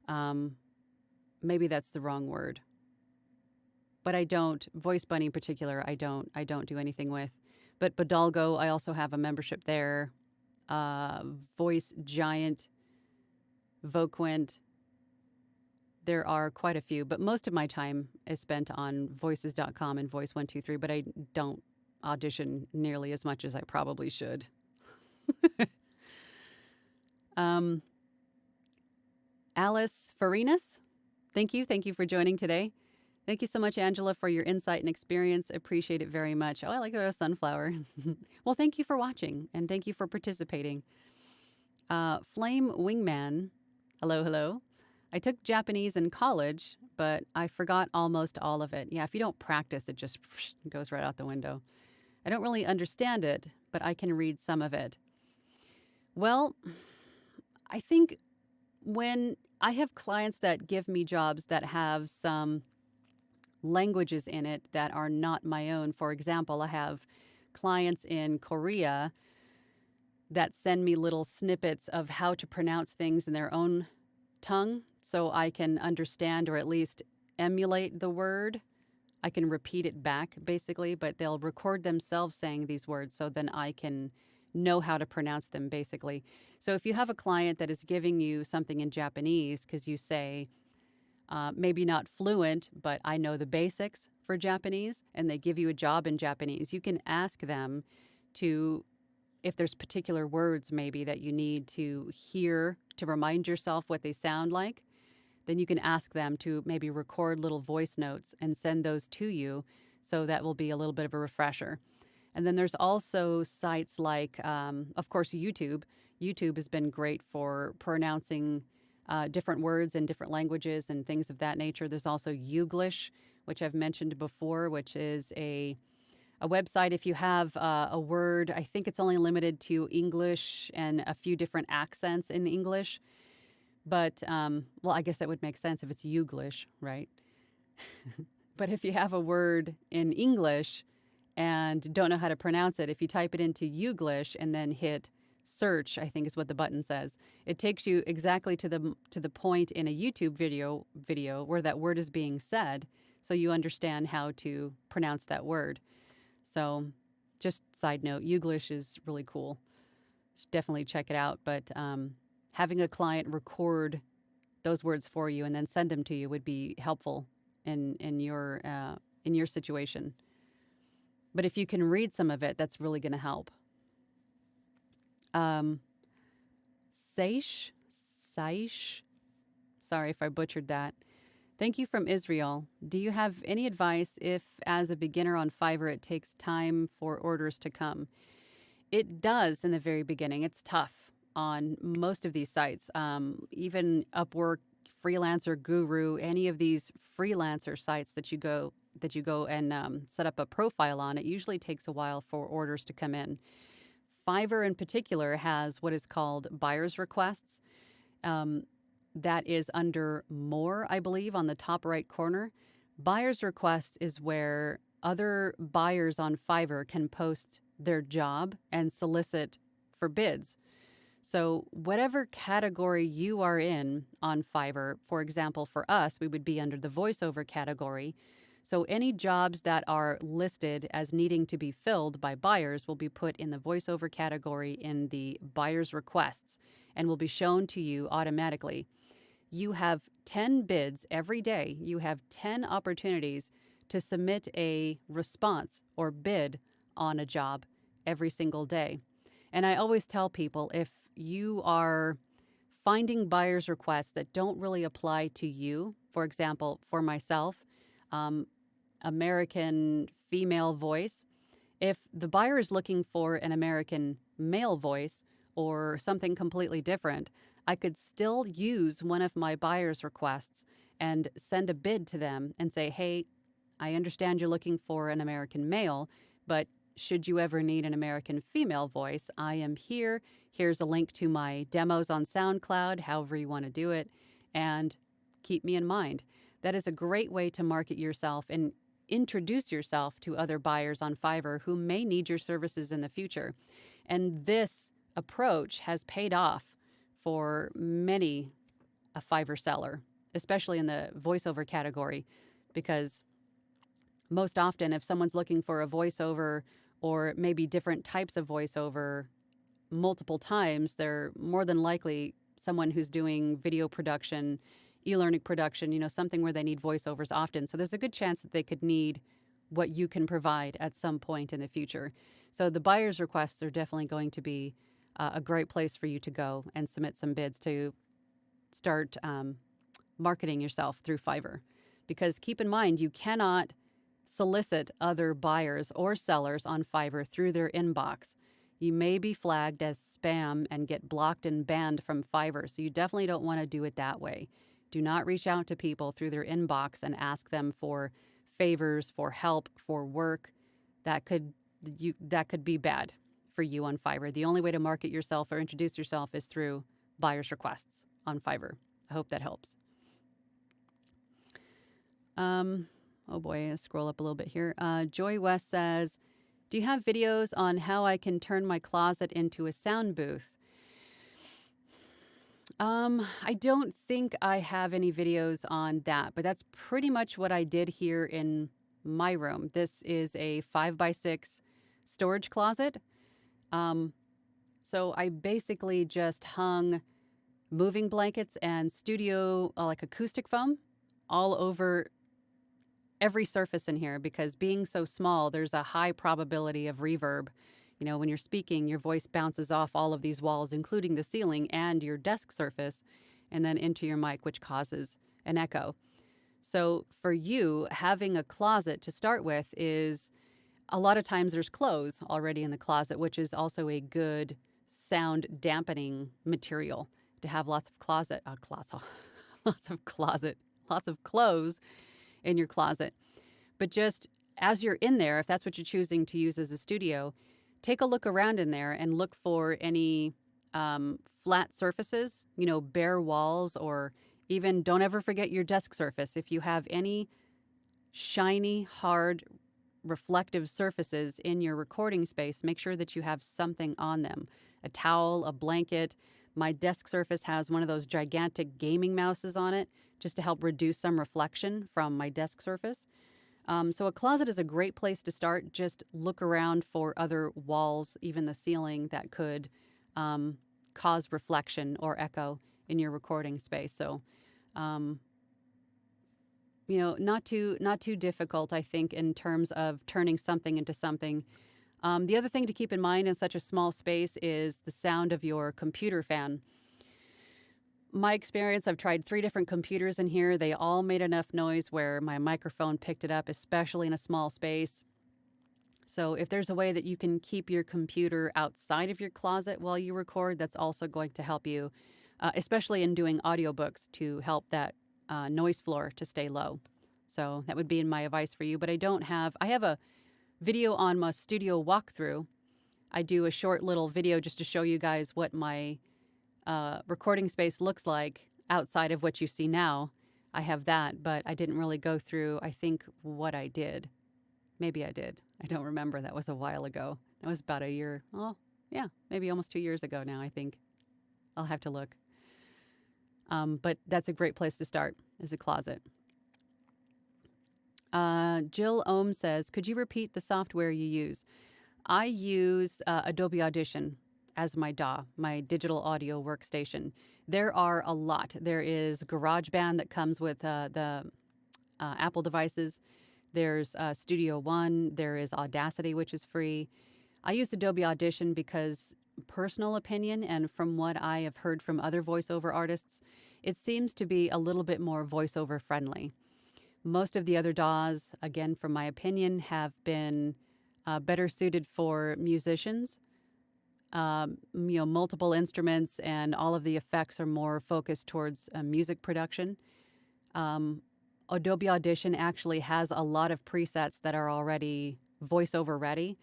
Um, Maybe that's the wrong word, but I don't Voice Bunny in particular. I don't do anything with. But Bodalgo, I also have a membership there. Voice Giant, Voquent. There are quite a few, but most of my time is spent on voices.com and Voice 123, but I don't audition nearly as much as I probably should. um, Alice Farinas, thank you. Thank you for joining today. Thank you so much, Angela, for your insight and experience. Appreciate it very much. Oh, I like that sunflower. Well, thank you for watching and thank you for participating. Flame Wingman, hello, hello. I took Japanese in college, but I forgot almost all of it. Yeah, if you don't practice, it just goes right out the window. I don't really understand it, but I can read some of it. Well, I think when I have clients that give me jobs that have some languages in it that are not my own. For example, I have clients in Korea that send me little snippets of how to pronounce things in their own tongue so I can understand or at least emulate the word. I can repeat it back basically, but they'll record themselves saying these words so then I can know how to pronounce them basically. So if you have a client that is giving you something in Japanese because you say, maybe not fluent, but I know the basics for Japanese, and they give you a job in Japanese, you can ask them to, if there's particular words maybe that you need to hear to remind yourself what they sound like, then you can ask them to maybe record little voice notes and send those to you. So that will be a little bit of a refresher. And then there's also sites like, of course, YouTube. YouTube has been great for pronouncing different words in different languages and things of that nature. There's also Youglish, which I've mentioned before, which is a website. If you have a word, I think it's only limited to English and a few different accents in English. But, well, I guess that would make sense if it's Youglish, right? But if you have a word in English and don't know how to pronounce it, if you type it into Youglish and then hit search, I think is what the button says, it takes you exactly to the point in a YouTube video where that word is being said, so you understand how to pronounce that word. So just side note, Youglish is really cool. Should definitely check it out. But having a client record those words for you and then send them to you would be helpful in your situation. But if you can read some of it, that's really going to help. Saish, sorry if I butchered that. Thank you from Israel. Do you have any advice if, as a beginner on Fiverr, it takes time for orders to come? It does in the very beginning. It's tough on most of these sites. Even Upwork, Freelancer Guru, any of these freelancer sites that you go and set up a profile on, it usually takes a while for orders to come in. Fiverr in particular has what is called buyer's requests. That is under more, I believe, on the top right corner. Buyer's requests is where other buyers on Fiverr can post their job and solicit for bids. So whatever category you are in on Fiverr, for example, for us, we would be under the voiceover category. So any jobs that are listed as needing to be filled by buyers will be put in the voiceover category in the buyer's requests and will be shown to you automatically. You have 10 bids every day. You have 10 opportunities to submit a response or bid on a job every single day. And I always tell people, if you are finding buyer's requests that don't really apply to you, for example, for myself, American female voice, if the buyer is looking for an American male voice or something completely different, I could still use one of my buyer's requests and send a bid to them and say, hey, I understand you're looking for an American male, but should you ever need an American female voice, I am here. Here's a link to my demos on SoundCloud, however you want to do it, and keep me in mind. That is a great way to market yourself and introduce yourself to other buyers on Fiverr who may need your services in the future. And this approach has paid off for many a Fiverr seller, especially in the voiceover category, because most often if someone's looking for a voiceover or maybe different types of voiceover multiple times, they're more than likely someone who's doing video production, e-learning production, something where they need voiceovers often. So there's a good chance that they could need what you can provide at some point in the future. So the buyer's requests are definitely going to be a great place for you to go and submit some bids to start marketing yourself through Fiverr. Because keep in mind, you cannot solicit other buyers or sellers on Fiverr through their inbox. You may be flagged as spam and get blocked and banned from Fiverr, so you definitely don't want to do it that way. Do not reach out to people through their inbox and ask them for favors, for help, for work. That could be bad for you on Fiverr. The only way to market yourself or introduce yourself is through buyer's requests on Fiverr. I hope that helps. Oh boy, I'll scroll up a little bit here. Joy West says, do you have videos on how I can turn my closet into a sound booth? I don't think I have any videos on that, but that's pretty much what I did here in my room. This is a 5x6 storage closet. So I basically just hung moving blankets and studio, like acoustic foam, all over every surface in here, because being so small, there's a high probability of reverb. When you're speaking, your voice bounces off all of these walls, including the ceiling and your desk surface, and then into your mic, which causes an echo. So for you, having a closet to start with is, a lot of times there's clothes already in the closet, which is also a good sound dampening material to have lots of clothes in your closet. But just as you're in there, if that's what you're choosing to use as a studio, take a look around in there and look for any flat surfaces, bare walls, or even don't ever forget your desk surface. If you have any shiny, hard, reflective surfaces in your recording space, make sure that you have something on them. A towel, a blanket. My desk surface has one of those gigantic gaming mouses on it, just to help reduce some reflection from my desk surface. So a closet is a great place to start. Just look around for other walls, even the ceiling, that could cause reflection or echo in your recording space. So, not too difficult, I think, in terms of turning something into something. The other thing to keep in mind in such a small space is the sound of your computer fan. My experience, I've tried 3 different computers in here. They all made enough noise where my microphone picked it up, especially in a small space. So if there's a way that you can keep your computer outside of your closet while you record, that's also going to help you, especially in doing audiobooks, to help that noise floor to stay low. So that would be my advice for you. But I have a video on my studio walkthrough. I do a short little video just to show you guys what my recording space looks like outside of what you see now. I have that, but I didn't really go through, I think, what I did. Maybe I did. I don't remember. That was a while ago. That was about a year. Oh, yeah, maybe almost 2 years ago now, I think. I'll have to look. But that's a great place to start, is a closet. Jill Ohm says, could you repeat the software you use? I use Adobe Audition as my DAW, my digital audio workstation. There are a lot. There is GarageBand that comes with the Apple devices. There's Studio One. There is Audacity, which is free. I use Adobe Audition because, personal opinion, and from what I have heard from other voiceover artists, it seems to be a little bit more voiceover friendly. Most of the other DAWs, again, from my opinion, have been better suited for musicians. Multiple instruments, and all of the effects are more focused towards music production. Adobe Audition actually has a lot of presets that are already voiceover ready.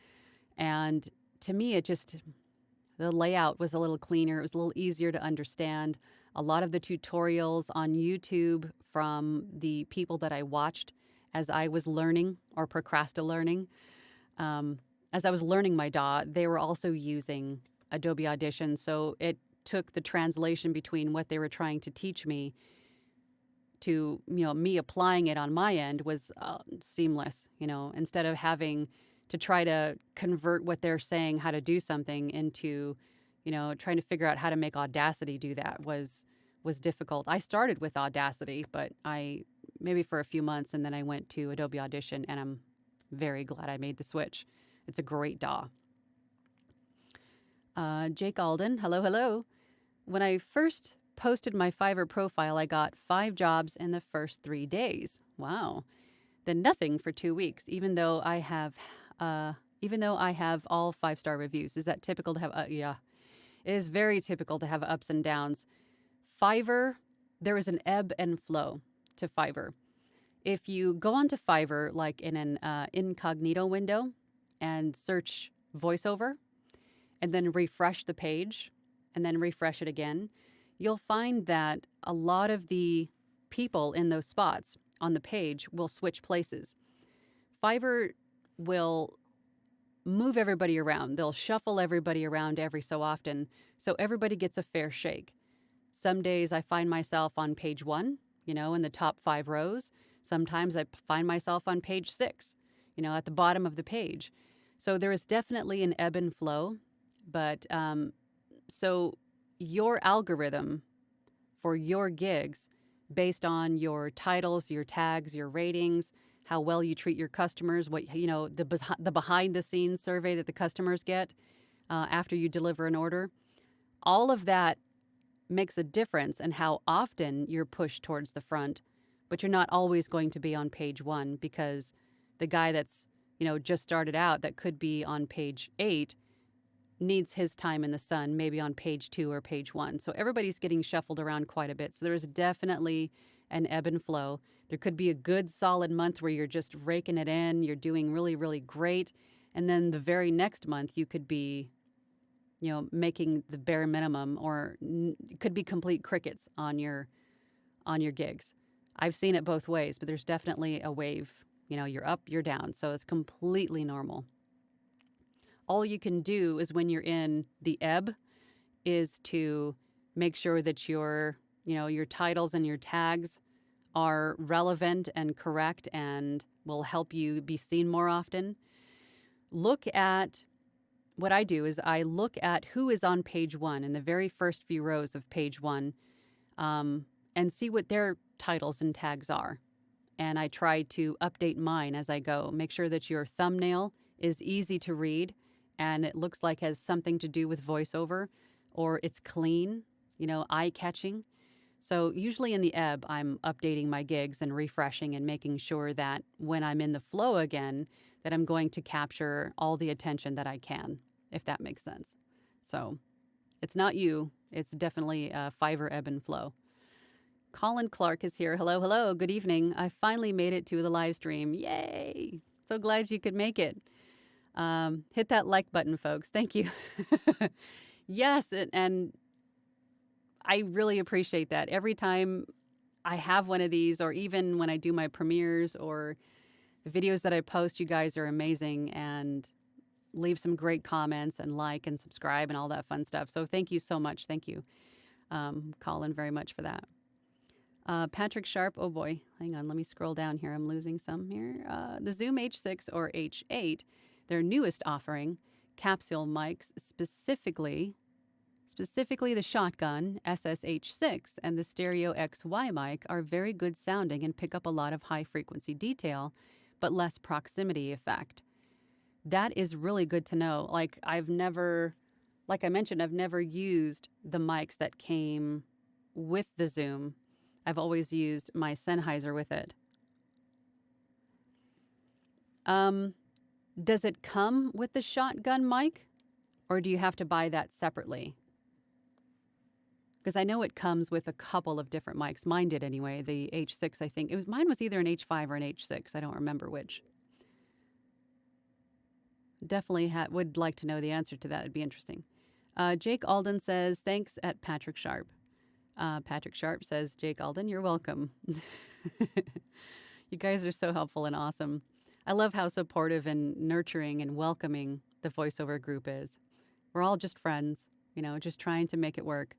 And to me, the layout was a little cleaner. It was a little easier to understand. A lot of the tutorials on YouTube from the people that I watched as I was learning or procrastinating, as I was learning my DAW, they were also using Adobe Audition. So it took the translation between what they were trying to teach me to, me applying it on my end was seamless, instead of having to try to convert what they're saying, how to do something into, trying to figure out how to make Audacity do that was difficult. I started with Audacity, but maybe for a few months, and then I went to Adobe Audition, and I'm very glad I made the switch. It's a great DAW. Jake Alden, hello, hello. When I first posted my Fiverr profile, I got 5 jobs in the first 3 days. Wow. Then nothing for 2 weeks, even though I have all 5-star reviews. Is that typical to have? Yeah, it is very typical to have ups and downs. Fiverr, there is an ebb and flow to Fiverr. If you go onto Fiverr, like in an incognito window, and search voiceover, and then refresh the page, and then refresh it again, you'll find that a lot of the people in those spots on the page will switch places. Fiverr will move everybody around. They'll shuffle everybody around every so often, so everybody gets a fair shake. Some days I find myself on page 1, in the top 5 rows. Sometimes I find myself on page 6, at the bottom of the page. So there is definitely an ebb and flow, but so your algorithm for your gigs, based on your titles, your tags, your ratings, how well you treat your customers, what the behind the scenes survey that the customers get after you deliver an order, all of that makes a difference in how often you're pushed towards the front. But you're not always going to be on page 1, because the guy that's just started out that could be on page 8 needs his time in the sun, maybe on page 2 or page 1. So everybody's getting shuffled around quite a bit. So there's definitely an ebb and flow. There could be a good solid month where you're just raking it in, you're doing really, really great. And then the very next month you could be, making the bare minimum, or it could be complete crickets on your gigs. I've seen it both ways, but there's definitely a wave. You're up, you're down. So it's completely normal. All you can do is, when you're in the ebb, is to make sure that your titles and your tags are relevant and correct and will help you be seen more often. What I do is I look at who is on page 1 in the very first few rows of page 1, and see what their titles and tags are. And I try to update mine as I go. Make sure that your thumbnail is easy to read and it looks like has something to do with voiceover, or it's clean, eye-catching. So usually in the ebb, I'm updating my gigs and refreshing and making sure that when I'm in the flow again, that I'm going to capture all the attention that I can, if that makes sense. So it's not you. It's definitely a Fiverr ebb and flow. Colin Clark is here. Hello, hello. Good evening. I finally made it to the live stream. Yay. So glad you could make it. Hit that like button, folks. Thank you. Yes, and I really appreciate that. Every time I have one of these, or even when I do my premieres or the videos that I post, you guys are amazing and leave some great comments and like and subscribe and all that fun stuff. So thank you so much. Thank you, Colin, very much for that. Patrick Sharp, oh boy, hang on, let me scroll down here. I'm losing some here. The Zoom H6 or H8, their newest offering, capsule mics, specifically the Shotgun SSH6 and the Stereo XY mic are very good sounding and pick up a lot of high frequency detail, but less proximity effect. That is really good to know. Like I mentioned, I've never used the mics that came with the Zoom. I've always used my Sennheiser with it. Does it come with the Shotgun mic, or do you have to buy that separately? because I know it comes with a couple of different mics. Mine did anyway. The H6, I think. Mine was either an H5 or an H6. I don't remember which. Definitely would like to know the answer to that. It'd be interesting. Jake Alden says, thanks at Patrick Sharp. Patrick Sharp says, Jake Alden, you're welcome. You guys are so helpful and awesome. I love how supportive and nurturing and welcoming the voiceover group is. We're all just friends, just trying to make it work.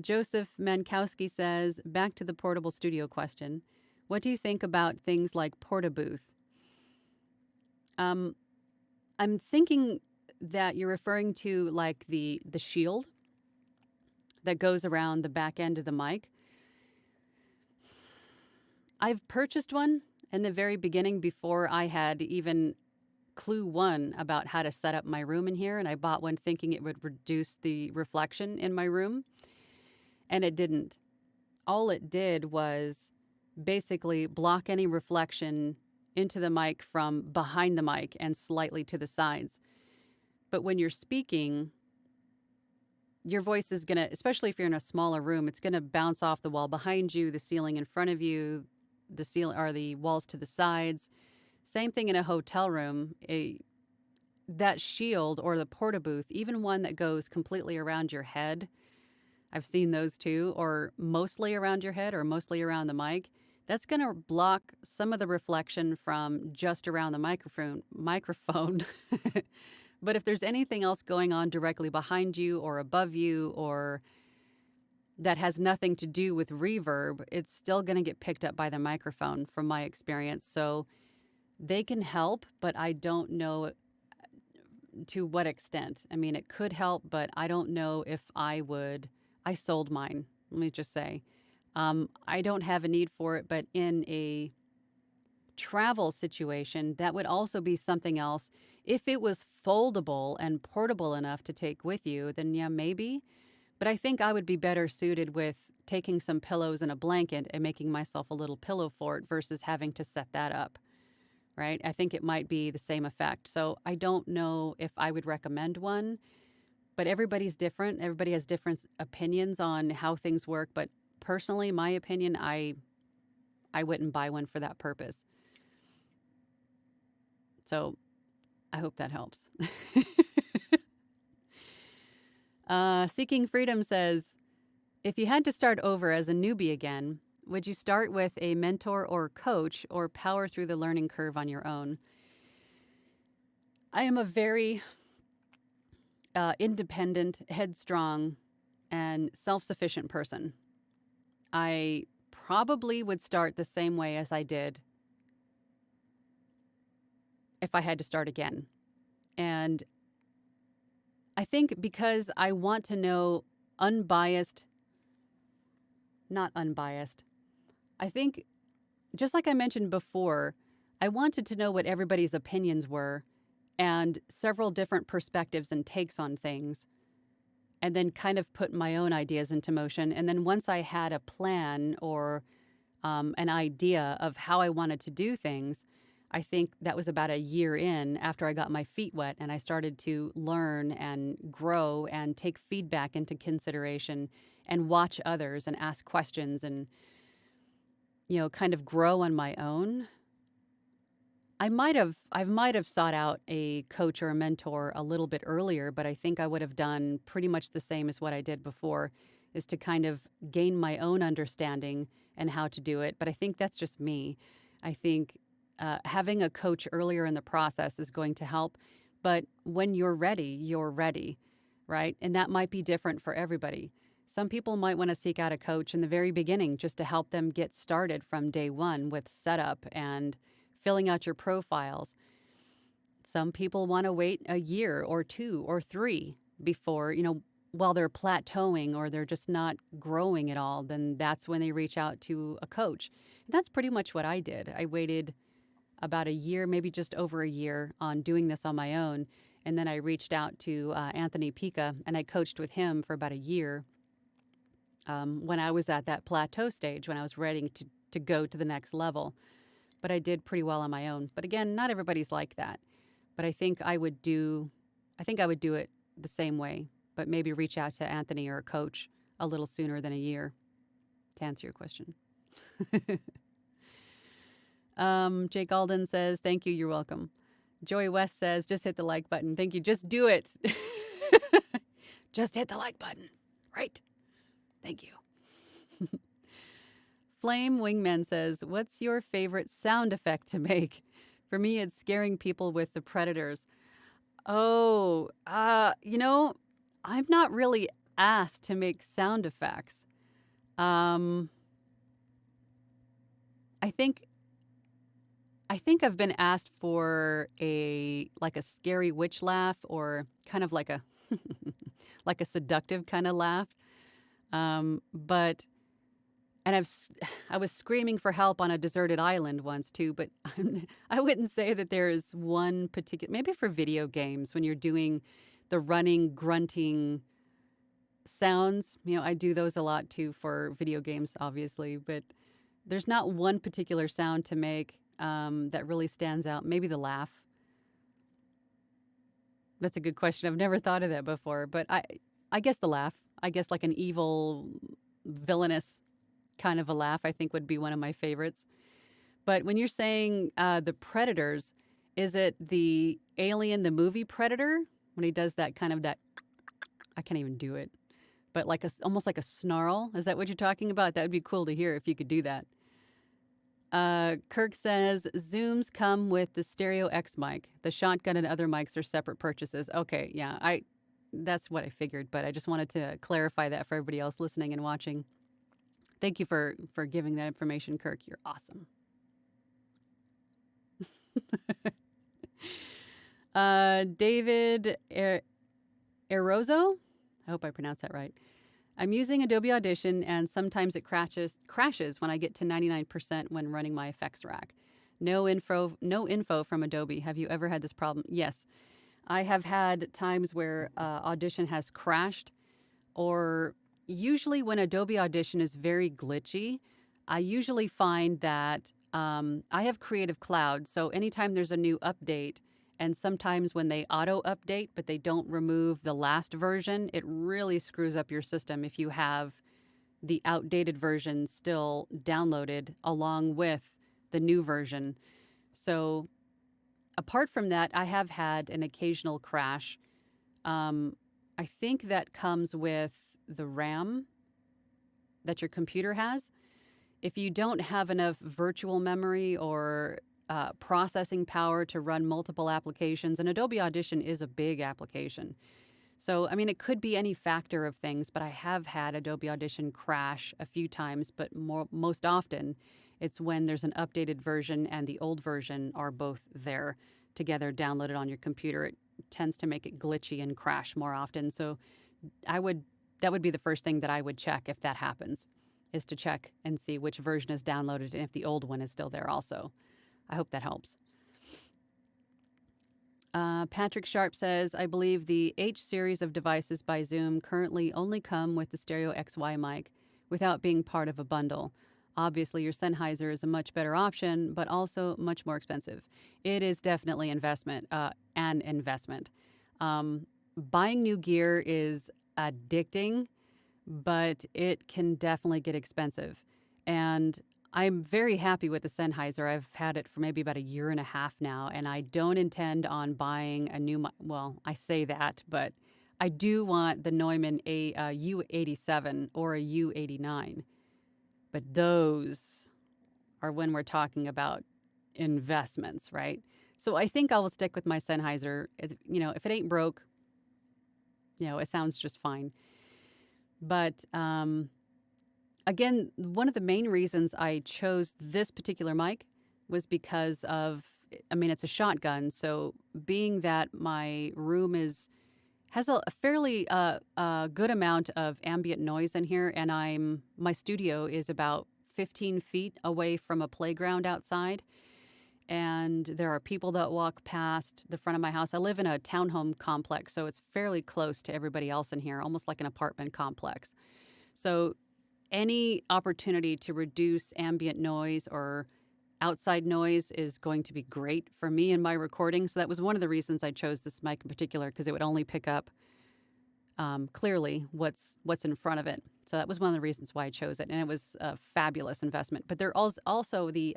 Joseph Mankowski says, back to the portable studio question. What do you think about things like portabooth? I'm thinking that you're referring to like the shield that goes around the back end of the mic. I've purchased one in the very beginning before I had even clue one about how to set up my room in here, and I bought one thinking it would reduce the reflection in my room, and it didn't. All it did was basically block any reflection into the mic from behind the mic and slightly to the sides. But when you're speaking, your voice is going to, especially if you're in a smaller room, it's going to bounce off the wall behind you, the ceiling in front of you, the ceiling or the walls to the sides. Same thing in a hotel room. That shield or the portabooth, even one that goes completely around your head, I've seen those too, or mostly around your head or mostly around the mic, that's going to block some of the reflection from just around the microphone. But if there's anything else going on directly behind you or above you or that has nothing to do with reverb, it's still going to get picked up by the microphone from my experience. So they can help, but I don't know to what extent. I mean, it could help, but I don't know if I sold mine, let me just say. I don't have a need for it, but in a travel situation, that would also be something else. If it was foldable and portable enough to take with you, then yeah, maybe. But I think I would be better suited with taking some pillows and a blanket and making myself a little pillow fort versus having to set that up, right? I think it might be the same effect. So I don't know if I would recommend one, but everybody's different. Everybody has different opinions on how things work. But personally, my opinion, I wouldn't buy one for that purpose. So I hope that helps. Seeking Freedom says, if you had to start over as a newbie again, would you start with a mentor or coach or power through the learning curve on your own? I am a very independent, headstrong, and self-sufficient person. I probably would start the same way as I did if I had to start again. And I think because I want to know not unbiased. I think, just like I mentioned before, I wanted to know what everybody's opinions were and several different perspectives and takes on things, and then kind of put my own ideas into motion. And then once I had a plan or an idea of how I wanted to do things, I think that was about a year in after I got my feet wet and I started to learn and grow and take feedback into consideration and watch others and ask questions and, kind of grow on my own. I might have sought out a coach or a mentor a little bit earlier, but I think I would have done pretty much the same as what I did before, is to kind of gain my own understanding and how to do it. But I think that's just me. I think having a coach earlier in the process is going to help. But when you're ready, right? And that might be different for everybody. Some people might want to seek out a coach in the very beginning just to help them get started from day one with setup and filling out your profiles. Some people want to wait a year or 2 or 3 before, while they're plateauing or they're just not growing at all, then that's when they reach out to a coach. And that's pretty much what I did. I waited about a year, maybe just over a year, on doing this on my own. And then I reached out to Anthony Pica, and I coached with him for about a year when I was at that plateau stage, when I was ready to go to the next level. But I did pretty well on my own. But again, not everybody's like that. But I think I would do it the same way, but maybe reach out to Anthony or a coach a little sooner than a year, to answer your question. Jake Alden says, thank you, you're welcome. Joey West says, just hit the like button. Thank you. Just do it. Just hit the like button. Right. Thank you. Flame Wingman says, what's your favorite sound effect to make? For me, it's scaring people with the predators. Oh, I'm not really asked to make sound effects. I think I've been asked for a scary witch laugh, or kind of like a like a seductive kind of laugh. But I was screaming for help on a deserted island once too, but I wouldn't say that there is one particular, maybe for video games when you're doing the running, grunting sounds. I do those a lot too for video games, obviously, but there's not one particular sound to make that really stands out. Maybe the laugh. That's a good question. I've never thought of that before, but I guess the laugh. I guess like an evil, villainous kind of a laugh, I think would be one of my favorites. But when you're saying the predators, is it the Alien, the movie Predator? When he does that kind of that, I can't even do it, but almost like a snarl. Is that what you're talking about? That would be cool to hear if you could do that. Kirk says, Zooms come with the Stereo X mic. The shotgun and other mics are separate purchases. Okay, yeah, that's what I figured, but I just wanted to clarify that for everybody else listening and watching. Thank you for giving that information, Kirk. You're awesome. David Erozo? I hope I pronounced that right. I'm using Adobe Audition, and sometimes it crashes when I get to 99% when running my effects rack. No info from Adobe. Have you ever had this problem? Yes. I have had times where Audition has crashed, or usually when Adobe Audition is very glitchy, I usually find that I have Creative Cloud. So anytime there's a new update, and sometimes when they auto update, but they don't remove the last version, it really screws up your system if you have the outdated version still downloaded along with the new version. So apart from that, I have had an occasional crash. I think that comes with the RAM that your computer has. If you don't have enough virtual memory or processing power to run multiple applications, and Adobe Audition is a big application. So, I mean, it could be any factor of things, but I have had Adobe Audition crash a few times, but most often it's when there's an updated version and the old version are both there together downloaded on your computer. It tends to make it glitchy and crash more often. So that would be the first thing that I would check if that happens, is to check and see which version is downloaded and if the old one is still there also. I hope that helps. Patrick Sharp says, I believe the H series of devices by Zoom currently only come with the Stereo XY mic without being part of a bundle. Obviously, your Sennheiser is a much better option, but also much more expensive. It is definitely an investment. Buying new gear is addicting, but it can definitely get expensive. And I'm very happy with the Sennheiser. I've had it for maybe about a year and a half now, and I don't intend on buying a new, well, I say that, but I do want the Neumann U87 or a U89. But those are when we're talking about investments, right? So I think I will stick with my Sennheiser. If it ain't broke, it sounds just fine. But again, one of the main reasons I chose this particular mic was because of, it's a shotgun. So being that my room has a fairly good amount of ambient noise in here, and my studio is about 15 feet away from a playground outside. And there are people that walk past the front of my house. I live in a townhome complex, so it's fairly close to everybody else in here, almost like an apartment complex. So any opportunity to reduce ambient noise or outside noise is going to be great for me in my recording. So that was one of the reasons I chose this mic in particular, because it would only pick up clearly what's in front of it. So that was one of the reasons why I chose it, and it was a fabulous investment. But there also the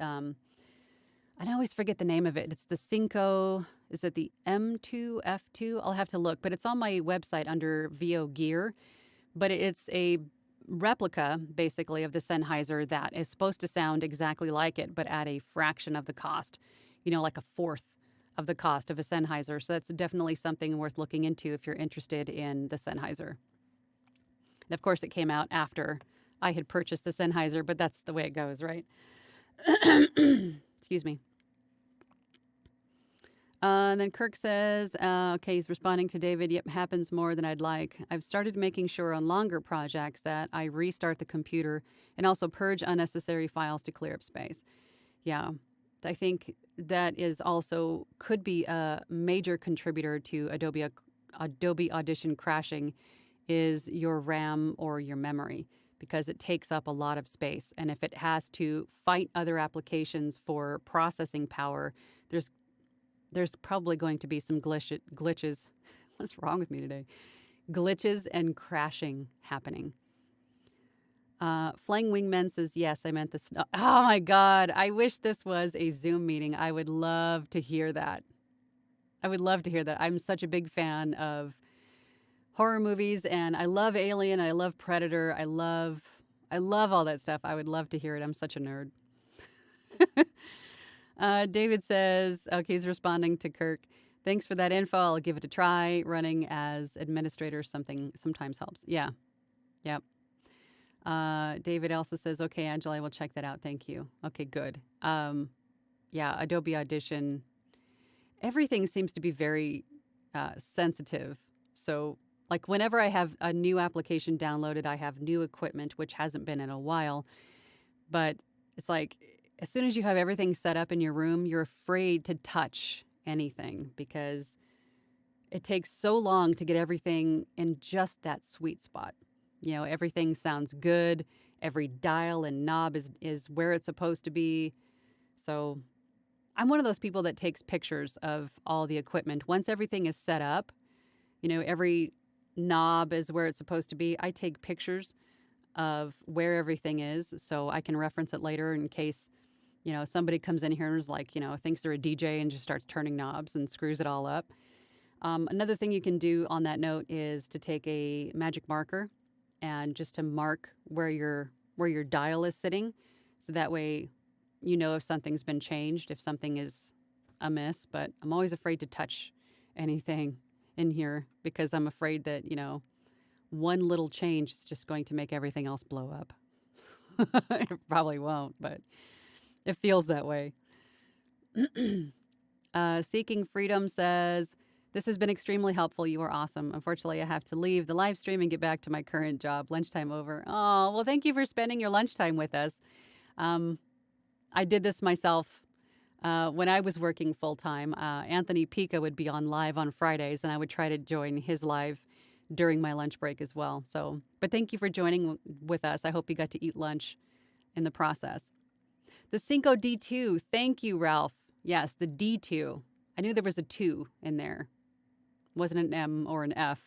I always forget the name of it. It's the Cinco. Is it the M2 F2? I'll have to look, but it's on my website under VO Gear. But it's a replica, basically, of the Sennheiser that is supposed to sound exactly like it, but at a fraction of the cost. Like a fourth of the cost of a Sennheiser. So that's definitely something worth looking into if you're interested in the Sennheiser. And of course, it came out after I had purchased the Sennheiser, but that's the way it goes, right? Excuse me. And then Kirk says, okay, he's responding to David. Yep, happens more than I'd like. I've started making sure on longer projects that I restart the computer and also purge unnecessary files to clear up space. Yeah, I think that is also could be a major contributor to Adobe Audition crashing is your RAM or your memory, because it takes up a lot of space. And if it has to fight other applications for processing power, there's probably going to be some glitches. What's wrong with me today? Glitches and crashing happening. Flying Wingman says, yes, I meant the snow. Oh my God. I wish this was a Zoom meeting. I would love to hear that. I'm such a big fan of horror movies, and I love Alien. I love Predator. I love all that stuff. I would love to hear it. I'm such a nerd. David says, okay, he's responding to Kirk. Thanks for that info. I'll give it a try. Running as administrator sometimes helps. Yeah. Yep. David also says, okay, Angela, I will check that out. Thank you. Okay, good. Yeah, Adobe Audition. Everything seems to be very sensitive. So, like, whenever I have a new application downloaded, I have new equipment, which hasn't been in a while. But it's like, as soon as you have everything set up in your room, you're afraid to touch anything because it takes so long to get everything in just that sweet spot. Everything sounds good. Every dial and knob is where it's supposed to be. So I'm one of those people that takes pictures of all the equipment. Once everything is set up, every knob is where it's supposed to be. I take pictures of where everything is so I can reference it later in case somebody comes in here and is like, thinks they're a DJ and just starts turning knobs and screws it all up. Another thing you can do on that note is to take a magic marker and just to mark where your dial is sitting. So that way, if something's been changed, if something is amiss. But I'm always afraid to touch anything in here because I'm afraid that, one little change is just going to make everything else blow up. It probably won't, but it feels that way. Seeking Freedom says, this has been extremely helpful. You are awesome. Unfortunately, I have to leave the live stream and get back to my current job. Lunchtime over. Oh, well, thank you for spending your lunchtime with us. I did this myself when I was working full time. Anthony Pica would be on live on Fridays, and I would try to join his live during my lunch break as well. So, but thank you for joining with us. I hope you got to eat lunch in the process. The Cinco D2. Thank you, Ralph. Yes, the D2. I knew there was a 2 in there. Wasn't an M or an F,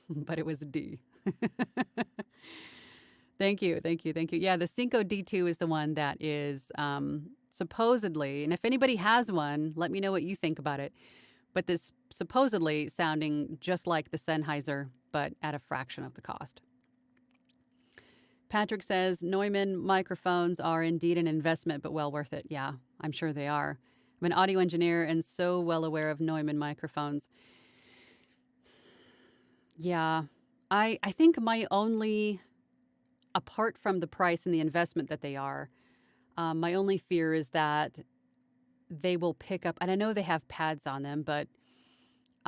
but it was a D. Thank you. Yeah, the Cinco D2 is the one that is supposedly, and if anybody has one, let me know what you think about it. But this supposedly sounding just like the Sennheiser, but at a fraction of the cost. Patrick says, Neumann microphones are indeed an investment, but well worth it. Yeah, I'm sure they are. I'm an audio engineer and so well aware of Neumann microphones. Yeah, I think my only, apart from the price and the investment that they are, my only fear is that they will pick up, and I know they have pads on them, but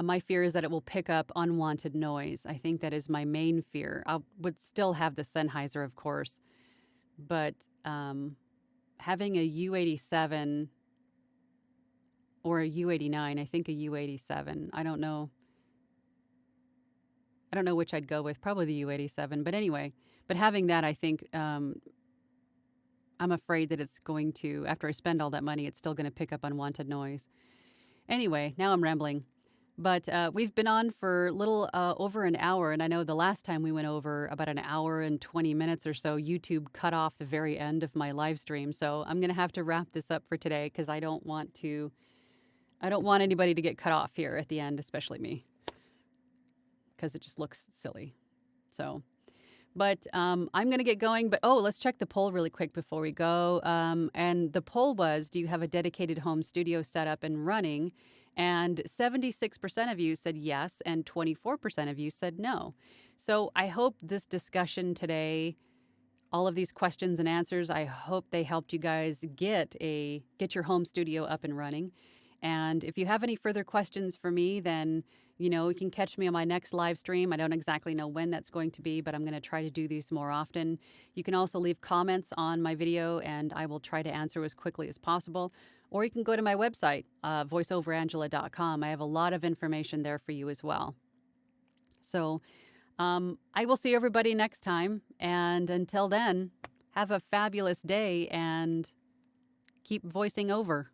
my fear is that it will pick up unwanted noise. I think that is my main fear. I would still have the Sennheiser, of course, but having a U87 or a U89, I think a U87, I don't know which I'd go with, probably the U87, but anyway, but having that, I think, I'm afraid that it's going to, after I spend all that money, it's still going to pick up unwanted noise. Anyway, now I'm rambling. But we've been on for a little over an hour, and I know the last time we went over about an hour and 20 minutes or so, YouTube cut off the very end of my live stream. So I'm going to have to wrap this up for today because I don't want anybody to get cut off here at the end, especially me, because it just looks silly. So, but I'm going to get going. But let's check the poll really quick before we go. And the poll was, do you have a dedicated home studio set up and running? And 76% of you said yes, and 24% of you said no. So I hope this discussion today, all of these questions and answers, I hope they helped you guys get your home studio up and running. And if you have any further questions for me, then you can catch me on my next live stream. I don't exactly know when that's going to be, but I'm going to try to do these more often. You can also leave comments on my video, and I will try to answer as quickly as possible. Or you can go to my website, VoiceOverAngela.com. I have a lot of information there for you as well. So I will see everybody next time. And until then, have a fabulous day and keep voicing over.